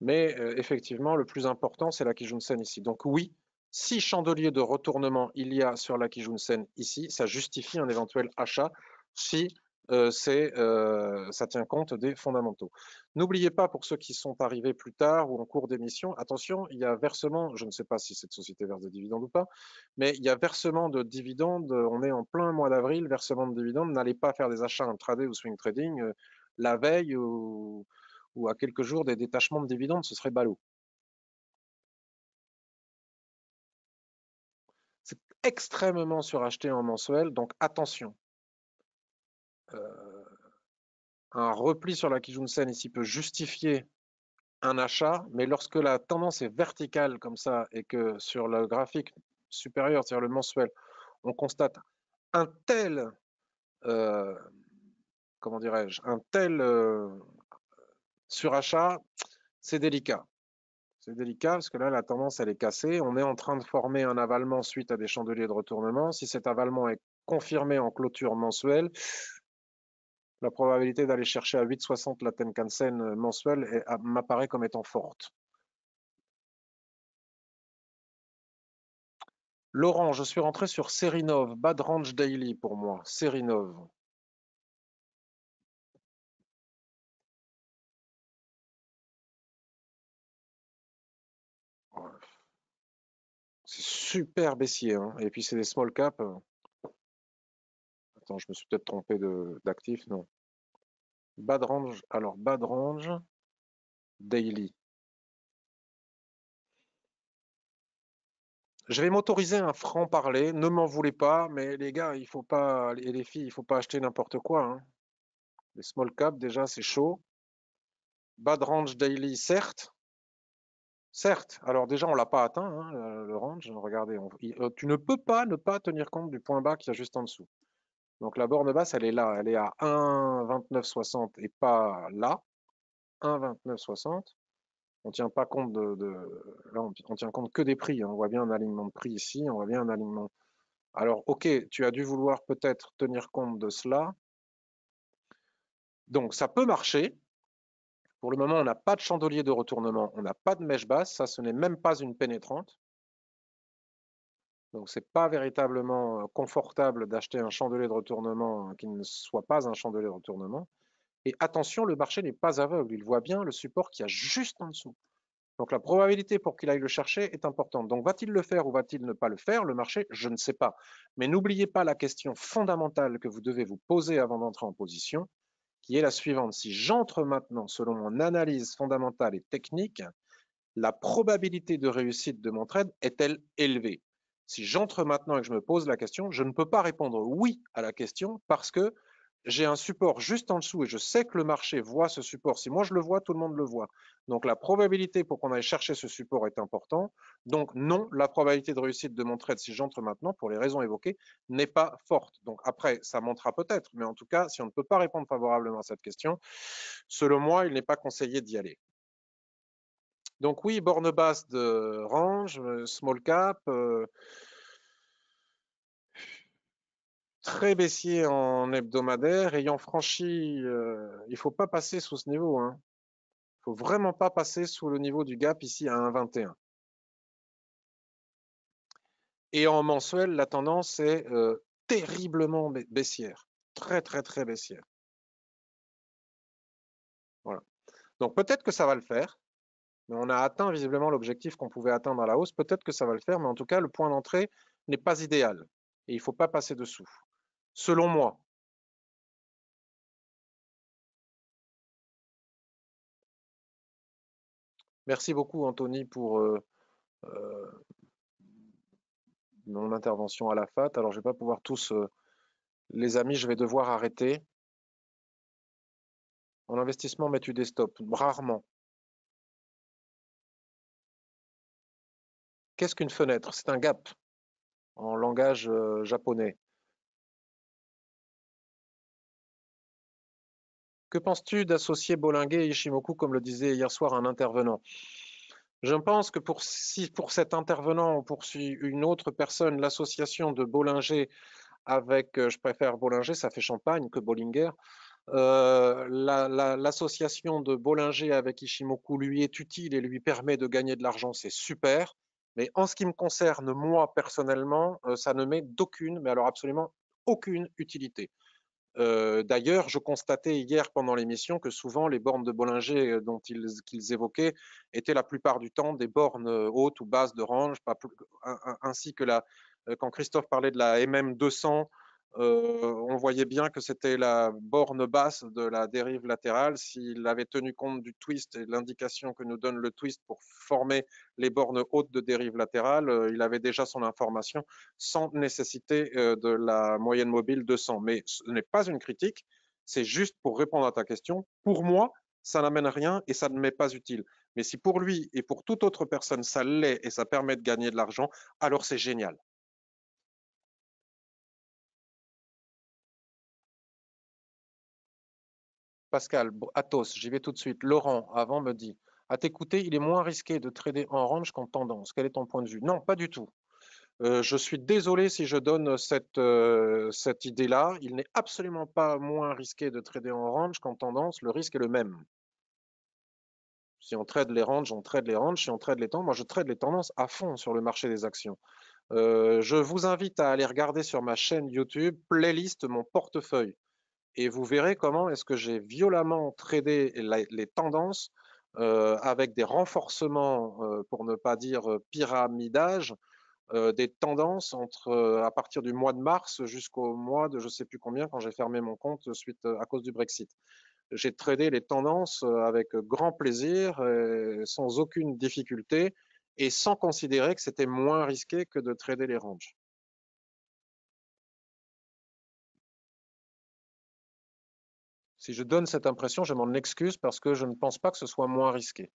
A: Mais effectivement, le plus important, c'est la Kijun-sen ici. Donc oui, si chandelier de retournement il y a sur la Kijun-sen ici, ça justifie un éventuel achat si ça tient compte des fondamentaux. N'oubliez pas, pour ceux qui sont arrivés plus tard ou en cours d'émission, attention, il y a versement, je ne sais pas si cette société verse des dividendes ou pas, mais il y a versement de dividendes, on est en plein mois d'avril, versement de dividendes, n'allez pas faire des achats intraday ou swing trading la veille ou à quelques jours des détachements de dividendes, ce serait ballot. C'est extrêmement suracheté en mensuel, donc attention. Un repli sur la Kijun-sen ici peut justifier un achat, mais lorsque la tendance est verticale comme ça et que sur le graphique supérieur, c'est-à-dire le mensuel, on constate un tel, comment dirais-je, un tel surachat, c'est délicat. C'est délicat parce que là, la tendance, elle est cassée. On est en train de former un avalement suite à des chandeliers de retournement. Si cet avalement est confirmé en clôture mensuelle, la probabilité d'aller chercher à 8,60 la Tenkan-sen mensuelle m'apparaît comme étant forte. Laurent, je suis rentré sur Serinov, Bad Range Daily pour moi. Serinov. C'est super baissier, hein. Et puis c'est des small caps. Attends, je me suis peut-être trompé d'actif, non. Bad Range, alors Bad Range Daily. Je vais m'autoriser un franc-parler, ne m'en voulez pas, mais les gars, il faut pas, et les filles, il faut pas acheter n'importe quoi, hein. Les small caps, déjà, c'est chaud. Bad range daily, certes. Certes. Alors déjà, on l'a pas atteint, hein, le range. Regardez, tu ne peux pas ne pas tenir compte du point bas qu'il y a juste en dessous. Donc la borne basse, elle est là, elle est à 1,2960 et pas là. 1,2960. On tient pas compte là, on tient compte que des prix, hein. On voit bien un alignement de prix ici, on voit bien un alignement. Alors, ok, tu as dû vouloir peut-être tenir compte de cela. Donc, ça peut marcher. Pour le moment, on n'a pas de chandelier de retournement, on n'a pas de mèche basse. Ça, ce n'est même pas une pénétrante. Donc, ce n'est pas véritablement confortable d'acheter un chandelier de retournement qui ne soit pas un chandelier de retournement. Et attention, le marché n'est pas aveugle. Il voit bien le support qu'il y a juste en dessous. Donc la probabilité pour qu'il aille le chercher est importante. Donc va-t-il le faire ou va-t-il ne pas le faire? Le marché, je ne sais pas. Mais n'oubliez pas la question fondamentale que vous devez vous poser avant d'entrer en position, qui est la suivante. Si j'entre maintenant selon mon analyse fondamentale et technique, la probabilité de réussite de mon trade est-elle élevée? Si j'entre maintenant et que je me pose la question, je ne peux pas répondre oui à la question parce que j'ai un support juste en dessous et je sais que le marché voit ce support. Si moi je le vois, tout le monde le voit. Donc la probabilité pour qu'on aille chercher ce support est importante. Donc non, la probabilité de réussite de mon trade si j'entre maintenant, pour les raisons évoquées, n'est pas forte. Donc après, ça montera peut-être, mais en tout cas, si on ne peut pas répondre favorablement à cette question, selon moi, il n'est pas conseillé d'y aller. Donc oui, borne basse de range, small cap, très baissier en hebdomadaire, ayant franchi, il faut pas passer sous ce niveau, hein. Il faut vraiment pas passer sous le niveau du gap ici à 1,21. Et en mensuel, la tendance est terriblement baissière, très très très baissière. Voilà. Donc peut-être que ça va le faire, mais on a atteint visiblement l'objectif qu'on pouvait atteindre à la hausse. Peut-être que ça va le faire, mais en tout cas, le point d'entrée n'est pas idéal et il ne faut pas passer dessous, selon moi. Merci beaucoup, Anthony, pour mon intervention à la FAT. Alors, je ne vais pas pouvoir tous, les amis, je vais devoir arrêter. En investissement, mets-tu des stops? Rarement. Qu'est-ce qu'une fenêtre? C'est un gap en langage japonais. Que penses-tu d'associer Bollinger et Ishimoku, comme le disait hier soir un intervenant? Je pense que si pour cet intervenant on poursuit une autre personne, l'association de Bollinger avec, je préfère Bollinger, ça fait champagne que Bollinger, l'association de Bollinger avec Ishimoku lui est utile et lui permet de gagner de l'argent, c'est super. Mais en ce qui me concerne, moi personnellement, ça ne m'est d'aucune, mais alors absolument aucune utilité. D'ailleurs, je constatais hier pendant l'émission que souvent les bornes de Bollinger dont qu'ils évoquaient étaient la plupart du temps des bornes hautes ou basses de range, ainsi que quand Christophe parlait de la MM200, on voyait bien que c'était la borne basse de la dérive latérale. S'il avait tenu compte du twist et de l'indication que nous donne le twist pour former les bornes hautes de dérive latérale, il avait déjà son information sans nécessiter de la moyenne mobile 200. Mais ce n'est pas une critique, c'est juste pour répondre à ta question. Pour moi, ça n'amène rien et ça ne m'est pas utile. Mais si pour lui et pour toute autre personne, ça l'est et ça permet de gagner de l'argent, alors c'est génial. Pascal, Athos, j'y vais tout de suite. Laurent, avant, me dit, à t'écouter, il est moins risqué de trader en range qu'en tendance. Quel est ton point de vue? Non, pas du tout. Je suis désolé si je donne cette idée-là. Il n'est absolument pas moins risqué de trader en range qu'en tendance. Le risque est le même. Si on trade les ranges, on trade les ranges. Si on trade les tendances, moi je trade les tendances à fond sur le marché des actions. Je vous invite à aller regarder sur ma chaîne YouTube, playlist mon portefeuille. Et vous verrez comment est-ce que j'ai violemment tradé les tendances avec des renforcements, pour ne pas dire pyramidage, des tendances à partir du mois de mars jusqu'au mois de je ne sais plus combien quand j'ai fermé mon compte suite à cause du Brexit. J'ai tradé les tendances avec grand plaisir, sans aucune difficulté et sans considérer que c'était moins risqué que de trader les ranges. Si je donne cette impression, je m'en excuse parce que je ne pense pas que ce soit moins risqué.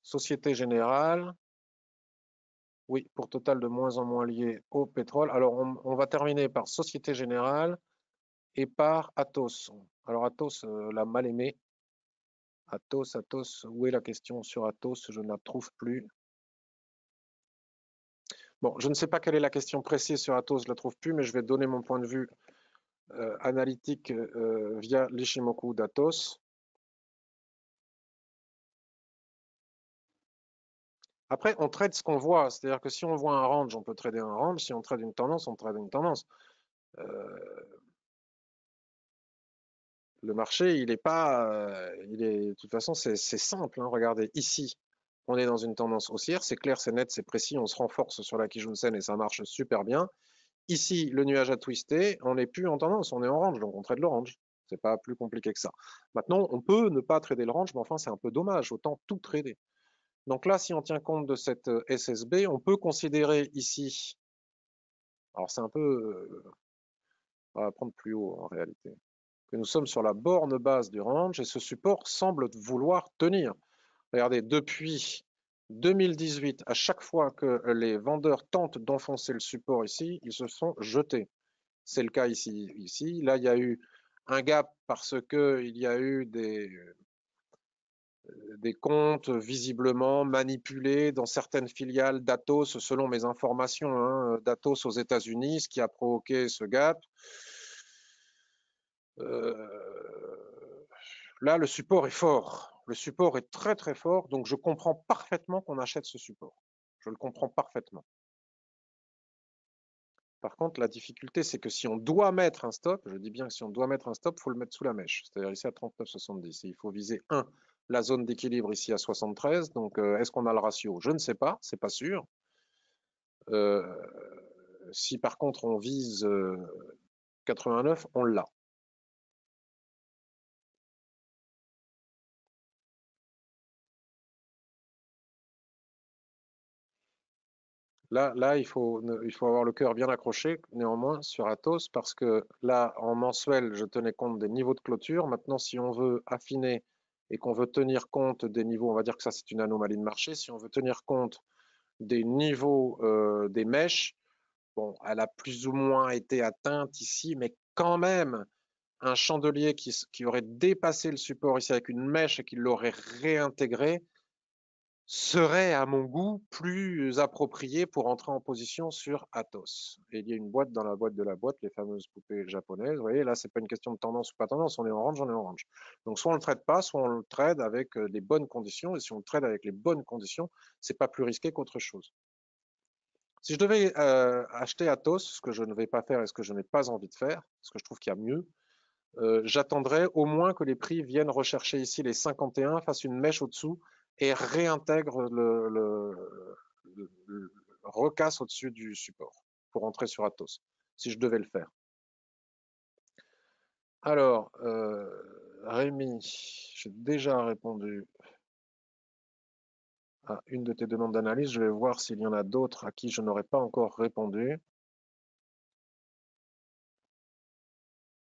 A: Société Générale, oui, pour total de moins en moins lié au pétrole. Alors, on va terminer par Société Générale et par Atos. Alors, Atos, l'a mal aimé. Atos, où est la question sur Atos? Je ne la trouve plus. Bon, je ne sais pas quelle est la question précise sur Atos, je ne la trouve plus, mais je vais donner mon point de vue analytique via l'Ishimoku d'Atos. Après, on trade ce qu'on voit, c'est-à-dire que si on voit un range, on peut trader un range, si on trade une tendance, on trade une tendance. Le marché, il est pas, de toute façon, c'est simple, hein. Regardez, ici, on est dans une tendance haussière, c'est clair, c'est net, c'est précis, on se renforce sur la Kijun-sen et ça marche super bien. Ici, le nuage a twisté, on n'est plus en tendance, on est en range, donc on trade le range. C'est pas plus compliqué que ça. Maintenant, on peut ne pas trader le range, mais enfin, c'est un peu dommage, autant tout trader. Donc là, si on tient compte de cette SSB, on peut considérer ici, alors c'est un peu, on va prendre plus haut en réalité, que nous sommes sur la borne basse du range et ce support semble vouloir tenir. Regardez, depuis 2018, à chaque fois que les vendeurs tentent d'enfoncer le support ici, ils se sont jetés. C'est le cas ici. Là, il y a eu un gap parce qu'il y a eu des comptes visiblement manipulés dans certaines filiales d'Atos, selon mes informations, hein, d'Atos aux États-Unis, ce qui a provoqué ce gap. Là, le support est fort. Le support est très très fort, donc je comprends parfaitement qu'on achète ce support. Je le comprends parfaitement. Par contre, la difficulté, c'est que si on doit mettre un stop, je dis bien que si on doit mettre un stop, il faut le mettre sous la mèche, c'est-à-dire ici à 39,70. Et il faut viser la zone d'équilibre ici à 73. Donc, est-ce qu'on a le ratio? Je ne sais pas, c'est pas sûr. Euh, si par contre on vise 89, on l'a. Là, il faut avoir le cœur bien accroché, néanmoins, sur Atos, parce que là, en mensuel, je tenais compte des niveaux de clôture. Maintenant, si on veut affiner et qu'on veut tenir compte des niveaux, on va dire que ça, c'est une anomalie de marché. Si on veut tenir compte des niveaux des mèches, bon, elle a plus ou moins été atteinte ici, mais quand même, un chandelier qui aurait dépassé le support ici avec une mèche et qui l'aurait réintégré, serait, à mon goût, plus approprié pour entrer en position sur Atos. Et il y a une boîte dans la boîte de la boîte, les fameuses poupées japonaises. Vous voyez, là, c'est pas une question de tendance ou pas tendance, on est orange, on est orange. Donc, soit on le trade pas, soit on le trade avec les bonnes conditions. Et si on le trade avec les bonnes conditions, c'est pas plus risqué qu'autre chose. Si je devais acheter Atos, ce que je ne vais pas faire et ce que je n'ai pas envie de faire, parce que je trouve qu'il y a mieux, j'attendrai au moins que les prix viennent rechercher ici les 51, fassent une mèche au-dessous et réintègrent le recasse au-dessus du support pour entrer sur Atos, si je devais le faire. Alors, Rémi, j'ai déjà répondu à une de tes demandes d'analyse. Je vais voir s'il y en a d'autres à qui je n'aurais pas encore répondu.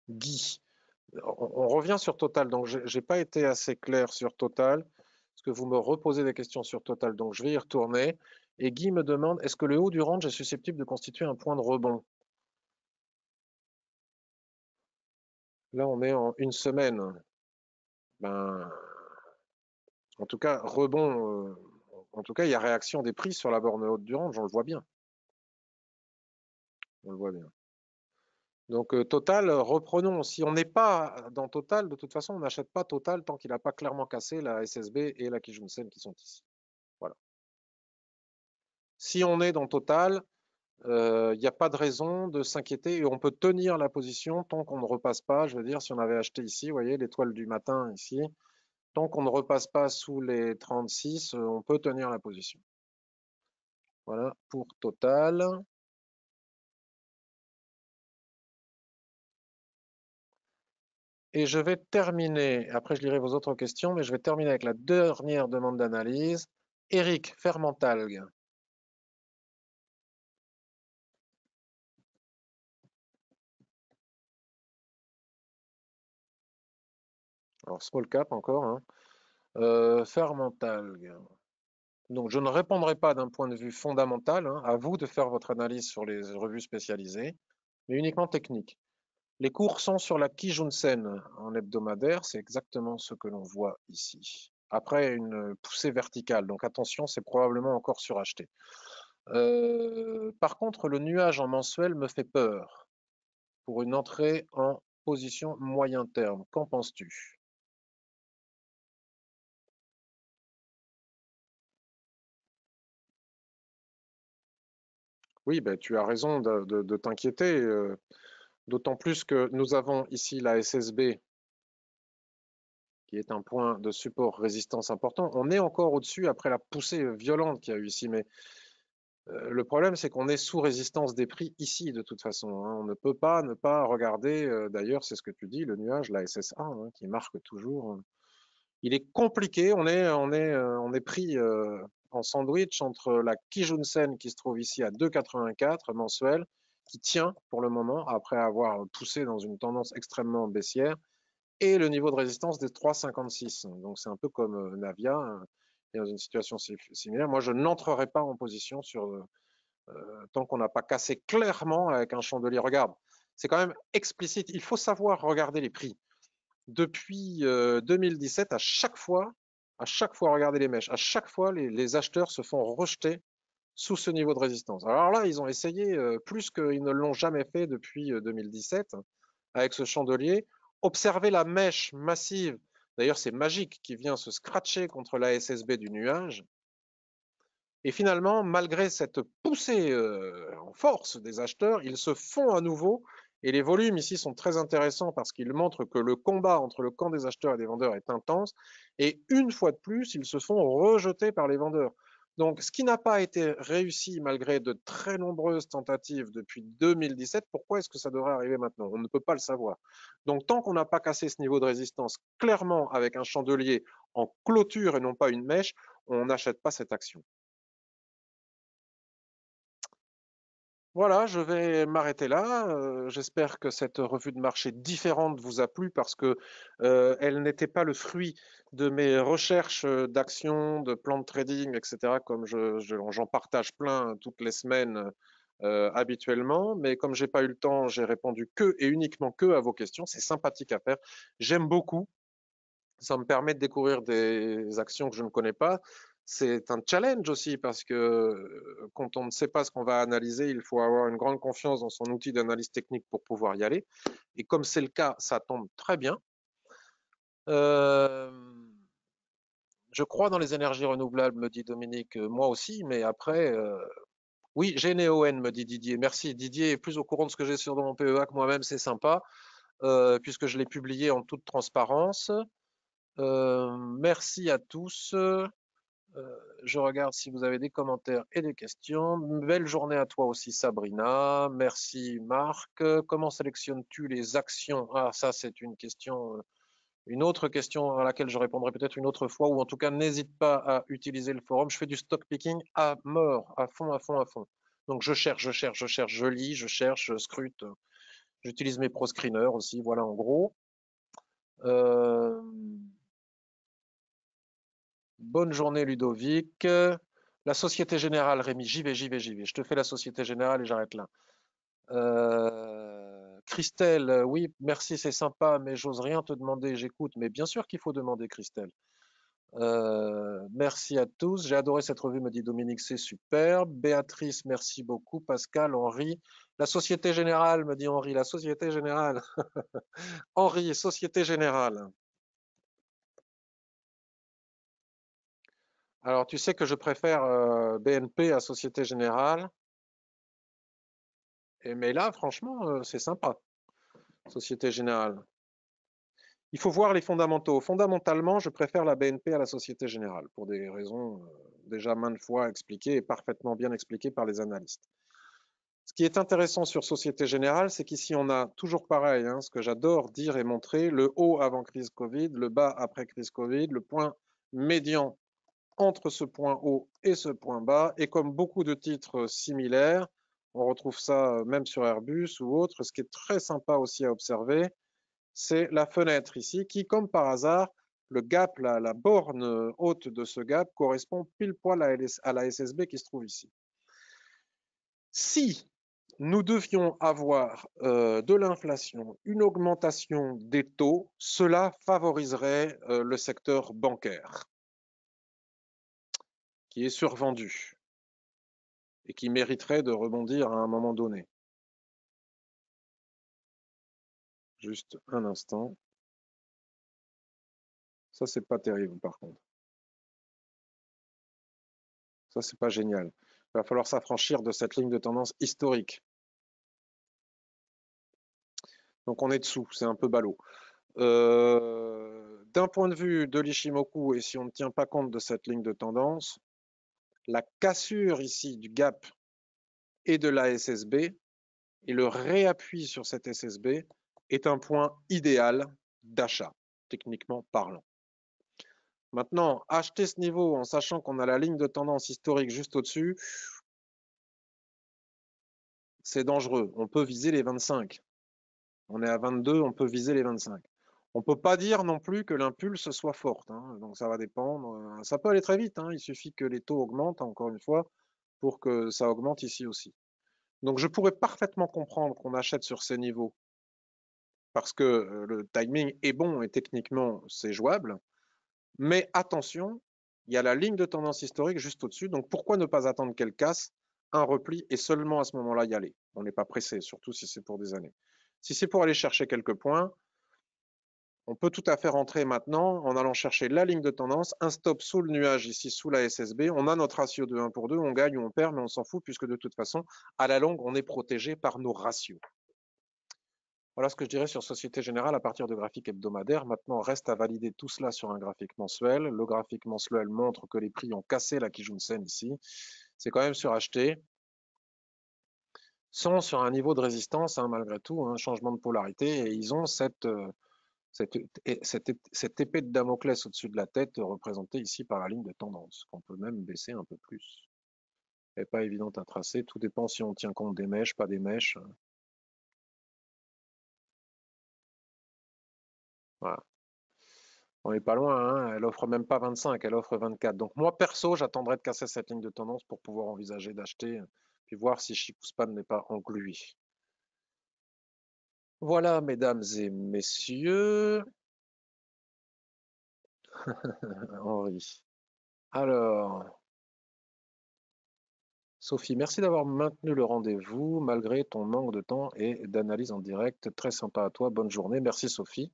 A: Guy, on revient sur Total, donc je n'ai pas été assez clair sur Total, parce que vous me reposez des questions sur Total, donc je vais y retourner. Et Guy me demande, est-ce que le haut du range est susceptible de constituer un point de rebond? Là, on est en une semaine. Ben, en tout cas, rebond, en tout cas, il y a réaction des prix sur la borne haute du range, on le voit bien. On le voit bien. Donc Total, reprenons. Si on n'est pas dans Total, de toute façon, on n'achète pas Total tant qu'il n'a pas clairement cassé la SSB et la Kijun-sen qui sont ici. Voilà. Si on est dans Total, il n'y a pas de raison de s'inquiéter et on peut tenir la position tant qu'on ne repasse pas. Je veux dire, si on avait acheté ici, vous voyez, l'étoile du matin ici, tant qu'on ne repasse pas sous les 36, on peut tenir la position. Voilà pour Total. Et je vais terminer, après je lirai vos autres questions, mais je vais terminer avec la dernière demande d'analyse. Eric Fermentalg. Alors, small cap encore, hein. Fermentalg. Donc, je ne répondrai pas d'un point de vue fondamental, hein. À vous de faire votre analyse sur les revues spécialisées, mais uniquement technique. Les cours sont sur la Kijun-sen en hebdomadaire, c'est exactement ce que l'on voit ici. Après une poussée verticale, donc attention, c'est probablement encore suracheté. Par contre, le nuage en mensuel me fait peur pour une entrée en position moyen terme. Qu'en penses-tu? Oui, ben, tu as raison de t'inquiéter, d'autant plus que nous avons ici la SSB qui est un point de support résistance important. On est encore au-dessus après la poussée violente qu'il y a eu ici, mais le problème c'est qu'on est sous résistance des prix ici de toute façon, hein. On ne peut pas ne pas regarder, d'ailleurs c'est ce que tu dis, le nuage, la SSA, hein, qui marque toujours. Il est compliqué, on est pris en sandwich entre la Kijun-sen qui se trouve ici à 2,84 mensuel, qui tient pour le moment après avoir poussé dans une tendance extrêmement baissière, et le niveau de résistance des 3,56. Donc c'est un peu comme Navia, est dans une situation similaire. Moi, je n'entrerai pas en position sur tant qu'on n'a pas cassé clairement avec un chandelier. Regarde, c'est quand même explicite. Il faut savoir regarder les prix. Depuis 2017, à chaque fois, À chaque fois, regardez les mèches, à chaque fois, les acheteurs se font rejeter sous ce niveau de résistance. Alors là, ils ont essayé plus qu'ils ne l'ont jamais fait depuis 2017 avec ce chandelier. Observez la mèche massive. D'ailleurs, c'est magique qui vient se scratcher contre la SSB du nuage. Et finalement, malgré cette poussée en force des acheteurs, ils se font à nouveau. Et les volumes ici sont très intéressants parce qu'ils montrent que le combat entre le camp des acheteurs et des vendeurs est intense. Et une fois de plus, ils se font rejeter par les vendeurs. Donc, ce qui n'a pas été réussi malgré de très nombreuses tentatives depuis 2017, pourquoi est-ce que ça devrait arriver maintenant? On ne peut pas le savoir. Donc, tant qu'on n'a pas cassé ce niveau de résistance clairement avec un chandelier en clôture et non pas une mèche, on n'achète pas cette action. Voilà, je vais m'arrêter là. J'espère que cette revue de marché différente vous a plu parce que elle n'était pas le fruit de mes recherches d'actions, de plans de trading, etc., comme j'en partage plein toutes les semaines habituellement. Mais comme j'ai pas eu le temps, j'ai répondu que et uniquement que à vos questions. C'est sympathique à faire. J'aime beaucoup. Ça me permet de découvrir des actions que je ne connais pas. C'est un challenge aussi parce que quand on ne sait pas ce qu'on va analyser, il faut avoir une grande confiance dans son outil d'analyse technique pour pouvoir y aller. Et comme c'est le cas, ça tombe très bien. Euh, je crois dans les énergies renouvelables, me dit Dominique, moi aussi, mais après, oui, Généon, me dit Didier. Merci, Didier est plus au courant de ce que j'ai sur mon PEA que moi-même, c'est sympa, puisque je l'ai publié en toute transparence. Merci à tous. Je regarde si vous avez des commentaires et des questions. Belle journée à toi aussi, Sabrina. Merci, Marc. Comment sélectionnes-tu les actions? Ah, ça, c'est une question, une autre question à laquelle je répondrai peut-être une autre fois, ou en tout cas, n'hésite pas à utiliser le forum. Je fais du stock picking à mort, à fond, à fond, à fond. Donc, je cherche, je cherche, je cherche, je lis, je cherche, je scrute. J'utilise mes pro screeners aussi, voilà en gros. Euh, Bonne journée Ludovic. La Société Générale, Rémi, j'y vais, j'y vais, j'y vais. Je te fais la Société Générale et j'arrête là. Christelle, oui, merci, c'est sympa, mais j'ose rien te demander, j'écoute. Mais bien sûr qu'il faut demander, Christelle. Merci à tous. J'ai adoré cette revue, me dit Dominique, c'est superbe. Béatrice, merci beaucoup. Pascal, Henri. La Société Générale, me dit Henri, la Société Générale. Henri, Société Générale. Alors, tu sais que je préfère BNP à Société Générale. Mais là, franchement, c'est sympa, Société Générale. Il faut voir les fondamentaux. Fondamentalement, je préfère la BNP à la Société Générale, pour des raisons déjà maintes fois expliquées et parfaitement bien expliquées par les analystes. Ce qui est intéressant sur Société Générale, c'est qu'ici, on a toujours pareil, hein, ce que j'adore dire et montrer, le haut avant crise Covid, le bas après crise Covid, le point médian entre ce point haut et ce point bas. Et comme beaucoup de titres similaires, on retrouve ça même sur Airbus ou autre. Ce qui est très sympa aussi à observer, c'est la fenêtre ici qui, comme par hasard, le gap, la borne haute de ce gap correspond pile poil à la SSB qui se trouve ici. Si nous devions avoir de l'inflation, une augmentation des taux, cela favoriserait le secteur bancaire qui est survendu et qui mériterait de rebondir à un moment donné. Juste un instant. Ça, c'est pas terrible par contre. Ça, c'est pas génial. Il va falloir s'affranchir de cette ligne de tendance historique. Donc on est dessous, c'est un peu ballot. D'un point de vue de l'Ishimoku, et si on ne tient pas compte de cette ligne de tendance, la cassure ici du gap et de la SSB et le réappui sur cette SSB est un point idéal d'achat, techniquement parlant. Maintenant, acheter ce niveau en sachant qu'on a la ligne de tendance historique juste au-dessus, c'est dangereux. On peut viser les 25. On est à 22, on peut viser les 25. On ne peut pas dire non plus que l'impulse soit forte, hein. Donc ça va dépendre. Ça peut aller très vite, hein. Il suffit que les taux augmentent, encore une fois, pour que ça augmente ici aussi. Donc je pourrais parfaitement comprendre qu'on achète sur ces niveaux parce que le timing est bon et techniquement c'est jouable. Mais attention, il y a la ligne de tendance historique juste au-dessus. Donc pourquoi ne pas attendre qu'elle casse un repli et seulement à ce moment-là y aller? On n'est pas pressé, surtout si c'est pour des années. Si c'est pour aller chercher quelques points, on peut tout à fait rentrer maintenant en allant chercher la ligne de tendance, un stop sous le nuage ici, sous la SSB. On a notre ratio de 1 pour 2, on gagne ou on perd, mais on s'en fout puisque de toute façon, à la longue, on est protégé par nos ratios. Voilà ce que je dirais sur Société Générale à partir de graphiques hebdomadaires. Maintenant, reste à valider tout cela sur un graphique mensuel. Le graphique mensuel montre que les prix ont cassé la Kijun-sen ici. C'est quand même suracheté. Sont sur un niveau de résistance, hein, malgré tout, un changement de polarité, et ils ont cette épée de Damoclès au-dessus de la tête, représentée ici par la ligne de tendance, qu'on peut même baisser un peu plus. Elle n'est pas évidente à tracer, tout dépend si on tient compte des mèches, pas des mèches. Voilà. On n'est pas loin, hein. Elle offre même pas 25, elle offre 24. Donc moi, perso, j'attendrai de casser cette ligne de tendance pour pouvoir envisager d'acheter, puis voir si Chikuspan n'est pas englué. Voilà, mesdames et messieurs, Henri. Alors, Sophie, merci d'avoir maintenu le rendez-vous malgré ton manque de temps et d'analyse en direct. Très sympa à toi. Bonne journée. Merci, Sophie.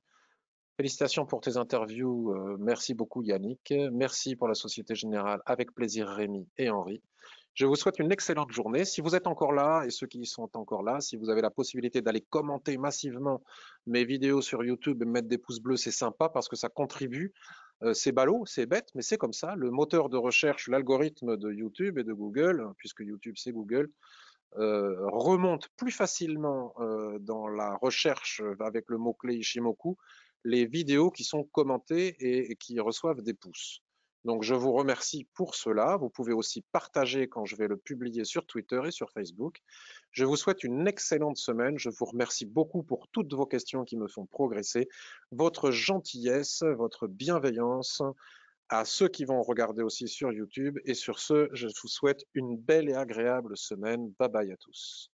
A: Félicitations pour tes interviews. Merci beaucoup, Yannick. Merci pour la Société Générale. Avec plaisir, Rémi et Henri. Je vous souhaite une excellente journée. Si vous êtes encore là et ceux qui sont encore là, si vous avez la possibilité d'aller commenter massivement mes vidéos sur YouTube et mettre des pouces bleus, c'est sympa parce que ça contribue. C'est ballot, c'est bête, mais c'est comme ça. Le moteur de recherche, l'algorithme de YouTube et de Google, puisque YouTube c'est Google, remonte plus facilement dans la recherche avec le mot-clé Ishimoku les vidéos qui sont commentées et qui reçoivent des pouces. Donc je vous remercie pour cela. Vous pouvez aussi partager quand je vais le publier sur Twitter et sur Facebook. Je vous souhaite une excellente semaine. Je vous remercie beaucoup pour toutes vos questions qui me font progresser, votre gentillesse, votre bienveillance, à ceux qui vont regarder aussi sur YouTube. Et sur ce, je vous souhaite une belle et agréable semaine. Bye bye à tous.